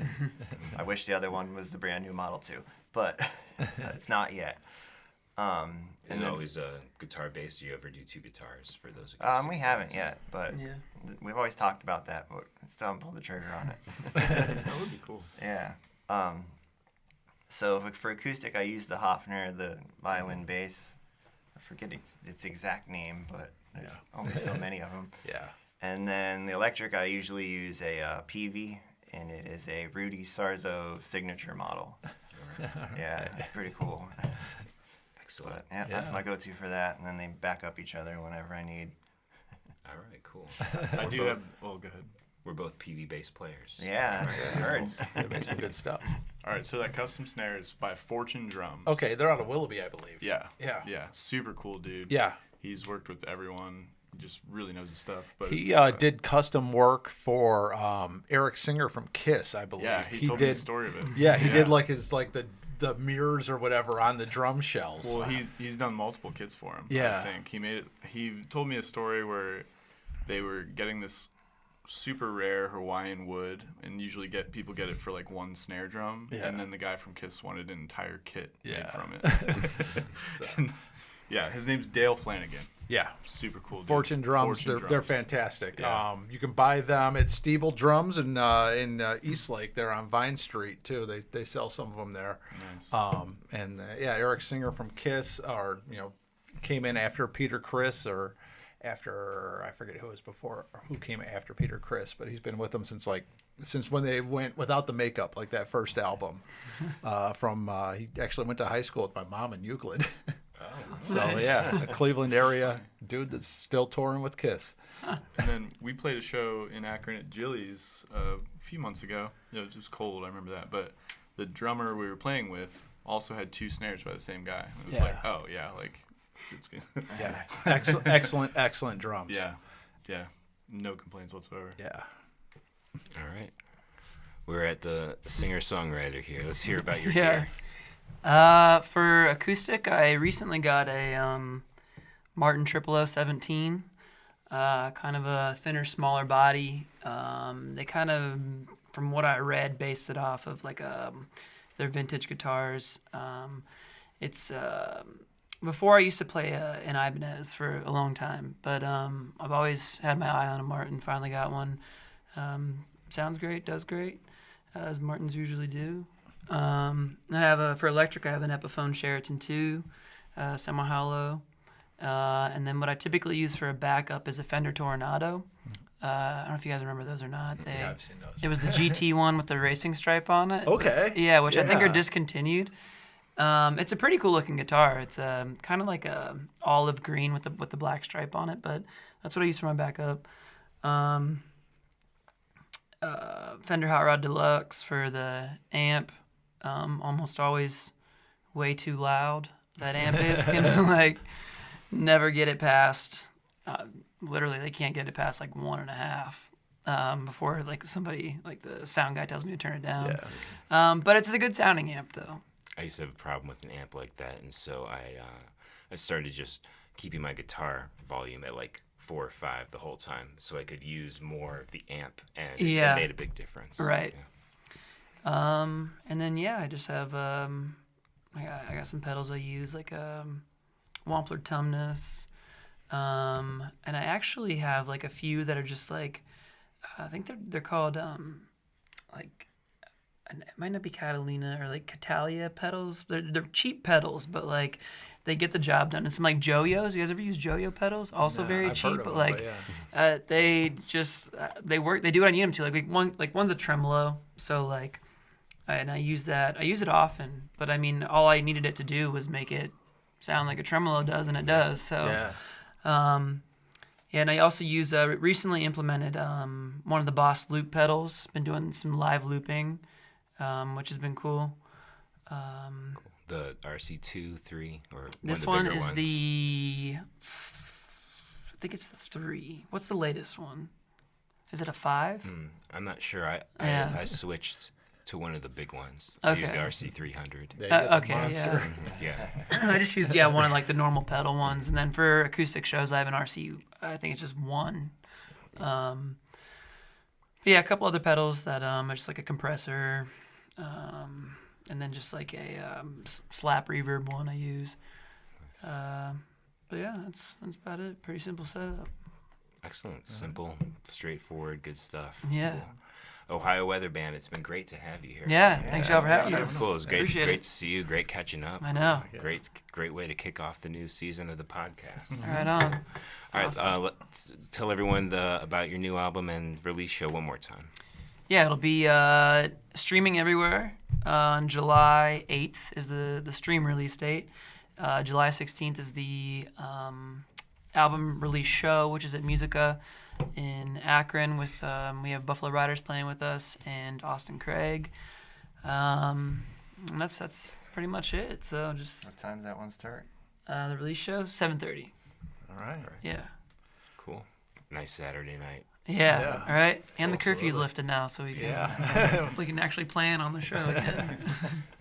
I wish the other one was the brand new model too, but it's not yet. And always guitar bass. Do you ever do two guitars for those? We haven't yet, but we've always talked about that, but still haven't pulled the trigger on it. That would be cool. Yeah. So for acoustic, I use the Hofner, the violin bass. I forget its exact name, but there's only so many of them. Yeah. And then the electric, I usually use a PV, and it is a Rudy Sarzo signature model. Yeah, it's pretty cool. Excellent. But, yeah, that's my go-to for that, and then they back up each other whenever I need. All right, cool. I do have. Oh, go ahead. We're both PV bass players. Yeah, I heard. They make some good stuff. All right, so that custom snare is by Fortune Drums. Okay, they're out of Willoughby, I believe. Yeah. Yeah. Yeah, super cool dude. Yeah. He's worked with everyone. He just really knows his stuff. But he did custom work for Eric Singer from Kiss, I believe. Yeah, he told me the story of it. Yeah, he did like the mirrors or whatever on the drum shells. Well, he's done multiple kits for him. Yeah. I think he told me a story where they were getting this super rare Hawaiian wood, and usually people get it for like one snare drum, and then the guy from Kiss wanted an entire kit made from it. Yeah, his name's Dale Flanagan. Yeah, super cool dude. Fortune Drums, they're fantastic. Yeah. You can buy them at Stiebel Drums in Eastlake. They're on Vine Street too. They sell some of them there. Nice. Eric Singer from Kiss, came in after Peter Criss or after, I forget who was before or who came after Peter Criss, but he's been with them since when they went without the makeup, like that first album. He actually went to high school with my mom in Euclid. So a Cleveland area dude that's still touring with Kiss. And then we played a show in Akron at Jilly's a few months ago. It was cold, I remember that. But the drummer we were playing with also had two snares by the same guy. It was it's good. Yeah, excellent drums. Yeah, no complaints whatsoever. Yeah. All right, we're at the singer-songwriter here. Let's hear about your gear. For acoustic, I recently got a Martin 00017, kind of a thinner, smaller body. They kind of, from what I read, based it off of their vintage guitars. It's before I used to play an Ibanez for a long time, but I've always had my eye on a Martin. Finally got one. Sounds great, does great, as Martins usually do. I have for electric, I have an Epiphone Sheraton 2, semi-hollow, and then what I typically use for a backup is a Fender Toronado. I don't know if you guys remember those or not. I've seen those. It was the GT one with the racing stripe on it. Okay. Which I think are discontinued. It's a pretty cool looking guitar. It's kind of like a olive green with the black stripe on it, but that's what I use for my backup. Fender Hot Rod Deluxe for the amp. Almost always way too loud. That amp is can like never get it past. Literally, they can't get it past like 1.5 before like somebody like the sound guy tells me to turn it down. Yeah. But it's a good sounding amp though. I used to have a problem with an amp like that, and so I started just keeping my guitar volume at like 4 or 5 the whole time, so I could use more of the amp, and it made a big difference. Right. Yeah. And then I just have I got some pedals I use like Wampler Tumnus, and I actually have like a few that are just like I think they're called like. It might not be Catalina or like Catalia pedals. They're cheap pedals, but like they get the job done. And some like Joyos. You guys ever use Joyo pedals? Also very I've cheap, heard of but them, like yeah. they just they work. They do what I need them to. One's a tremolo, so like, and I use that. I use it often, but I mean, all I needed it to do was make it sound like a tremolo does, and it does. So and I also use recently implemented one of the Boss loop pedals. Been doing some live looping. Which has been cool. The RC2, 3, or This one one of the bigger is ones? I think it's the 3. What's the latest one? Is it a 5? I'm not sure. I switched to one of the big ones. I used the Okay. RC300. There you get the Okay, monster. yeah. Yeah. I just used one of like the normal pedal ones, and then for acoustic shows I have an RC. I think it's just one. But yeah, a couple other pedals that are just like a compressor. And then just like a slap reverb one I use. But yeah, that's about it. Pretty simple setup. Excellent. Simple, straightforward, good stuff. Yeah. Cool. Ohio Weather Band, it's been great to have you here. Yeah, thanks y'all for having Yeah, us. cool. It was great, Appreciate great it. to see you. Great catching up. I know. Great way to kick off the new season of the podcast. Right on. All right, Awesome. let's tell everyone about your new album and release show one more time. Yeah, it'll be streaming everywhere. On July 8th is the stream release date. July 16th is the album release show, which is at Musica in Akron. With we have Buffalo Riders playing with us and Austin Craig. And that's pretty much it. So just What time's that one start? the release show 7:30. All right. Yeah. Cool. Nice Saturday night. Yeah. Yeah. All right. And the Absolutely. curfew's lifted now, so we can Yeah. we can actually plan on the show again.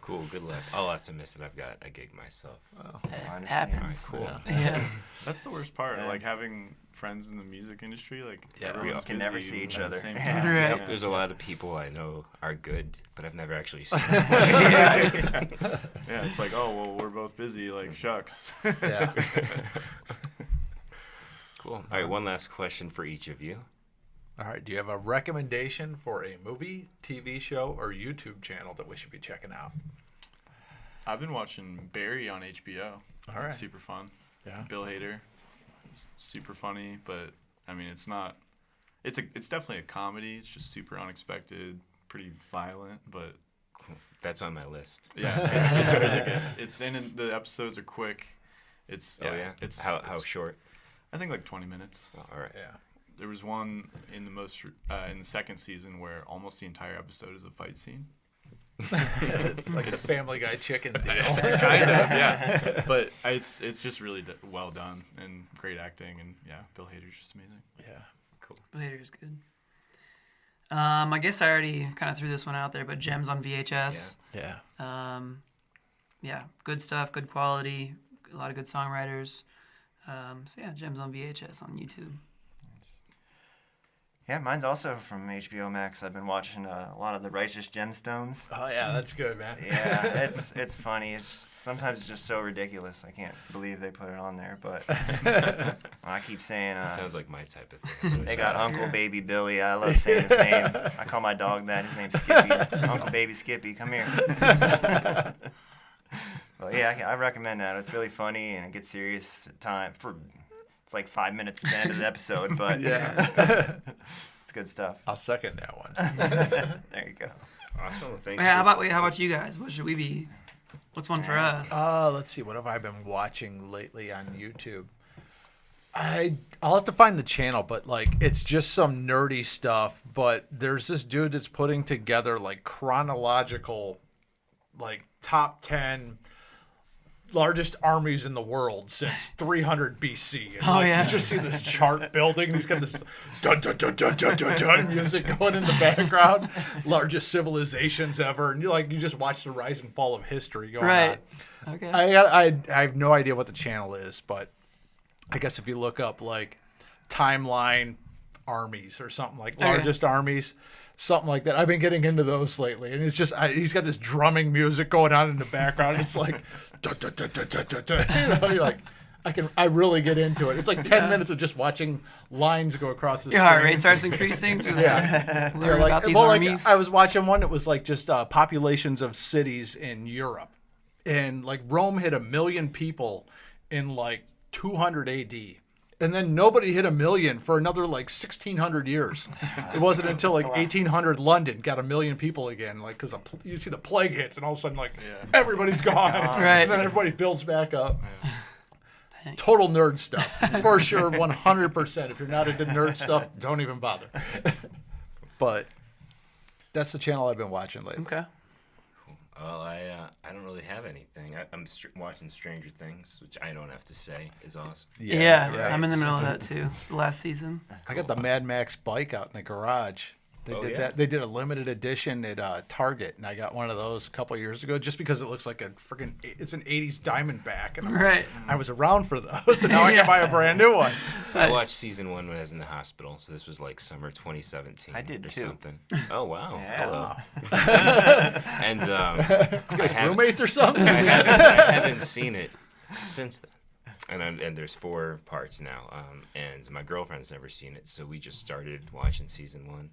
Cool. Good luck. I'll have to miss it. I've got a gig myself. Oh, It I understand. happens. Cool. Yeah. That's the worst part. Yeah. Like having friends in the music industry. Like Yeah. everyone's We can never busy see each at the other. same Yeah. time. Right. Yeah. There's a lot of people I know are good, but I've never actually seen them. Yeah, it's like, oh well, we're both busy. Like shucks. Yeah. Cool. All right, one last question for each of you. All right. Do you have a recommendation for a movie, TV show, or YouTube channel that we should be checking out? I've been watching Barry on HBO. All right. It's super fun. Yeah. Bill Hader, super funny, but I mean, it's not. It's definitely a comedy. It's just super unexpected, pretty violent, but That's on my list. yeah, it's really good. It's and the episodes are quick. It's It's how short? I think like 20 minutes. Oh, all right. Yeah. There was one in the second season where almost the entire episode is a fight scene. It's like a Family Guy chicken deal. Kind of, yeah. But it's just really well done and great acting, and yeah, Bill Hader's just amazing. Yeah. Cool. Later's good. I guess I already kind of threw this one out there, but Gems on VHS. Yeah. Yeah, good stuff, good quality, a lot of good songwriters. So yeah, Gems on VHS on YouTube. Yeah, mine's also from HBO Max. I've been watching a lot of the Righteous Gemstones. Oh yeah, that's good, man. Yeah, it's funny. Sometimes it's just so ridiculous. I can't believe they put it on there. But I keep saying Sounds like my type of thing. they got Uncle Baby Billy. I love saying his name. I call my dog that. His name's Skippy. Uncle Baby Skippy, come here. Well, yeah, I recommend that. It's really funny and it gets serious at time. It's like 5 minutes at the end of the episode, but Yeah. it's good stuff. I'll second that one. There you go. Awesome. Thanks. How about you guys? What should we be? What's one for us? Let's see. What have I been watching lately on YouTube? I'll have to find the channel, but like it's just some nerdy stuff. But there's this dude that's putting together like chronological, like top 10 largest armies in the world since 300 BC. And like, you just see this chart building. He's got this dun dun dun dun dun dun dun music going in the background. Largest civilizations ever, and you just watch the rise and fall of history going on. Okay. I have no idea what the channel is, but I guess if you look up like timeline armies or something like largest armies, something like that. I've been getting into those lately, and it's just he's got this drumming music going on in the background. It's like, dun, dun, dun, dun, dun, dun, dun. You're like, I really get into it. It's like 10 minutes of just watching lines go across the Your screen. heart rate starts increasing. Just learn about these like armies. I was watching one that was like just populations of cities in Europe, and like Rome hit 1 million people in like 200 AD. And then nobody hit 1 million for another like 1,600 years. It wasn't until like 1800 London got 1 million people again, like because you see the plague hits, and all of a sudden like everybody's gone, Right. and then everybody builds back up. Total nerd stuff for sure, 100%. If you're not into nerd stuff, don't even bother. But that's the channel I've been watching lately. Okay. Well, I don't really have anything. I'm watching Stranger Things, which I don't have to say is awesome. Yeah, I'm in the middle of that too. The last season. I got the Mad Max bike out in the garage. They did that. They did a limited edition at Target, and I got one of those a couple years ago just because it looks like it's an 80s Diamondback. And I was around for those, and now I can buy a brand new one. So I watched season 1 when I was in the hospital, so this was like summer 2017. I did or too. Something. Oh, wow. Yeah. Hello. And You guys roommates or something? I haven't seen it since then. And there's 4 parts now. And my girlfriend's never seen it, so we just started watching season 1.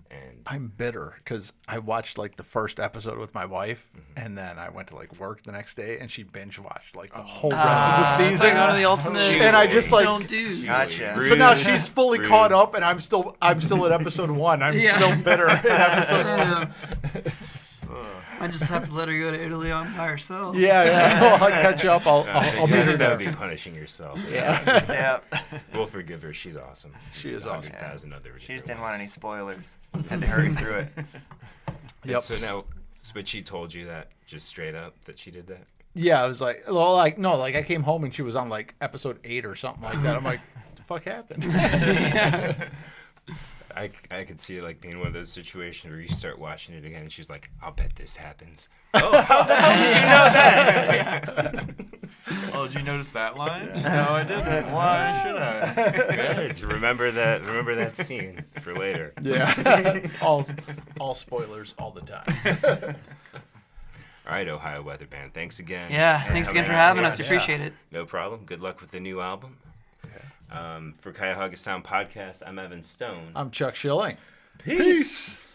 And I'm bitter because I watched like the first episode with my wife, and then I went to like work the next day, and she binge watched like the whole rest of the It's season. like go to the ultimate. And I just like don't do. Gotcha. So now she's fully Rude. caught up, and I'm still at episode 1. I'm still bitter at episode 1. I just have to let her go to Italy on by herself. Yeah. I'll catch up. I'll meet her that there. would be punishing yourself. Yeah. We'll forgive her. She's awesome. She is awesome. 100,000 other She just didn't want any spoilers. Had to hurry through it. Yep. So now, but she told you that just straight up that she did that? Yeah, I was like, well, like no, like I came home and she was on like episode 8 or something like that. I'm like, what the fuck happened? I could see it like being one of those situations where you start watching it again and she's like, I'll bet this happens. Oh, how the hell did you know that? Oh, did you notice that line? No, I didn't. Why should I? Good. Remember that scene for later. Yeah. all spoilers all the time. All right, Ohio Weather Band. Thanks again. Yeah, thanks again for having us. We Yeah. appreciate it. No problem. Good luck with the new album. For Cuyahoga Sound Podcast, I'm Evan Stone. I'm Chuck Schilling. Peace.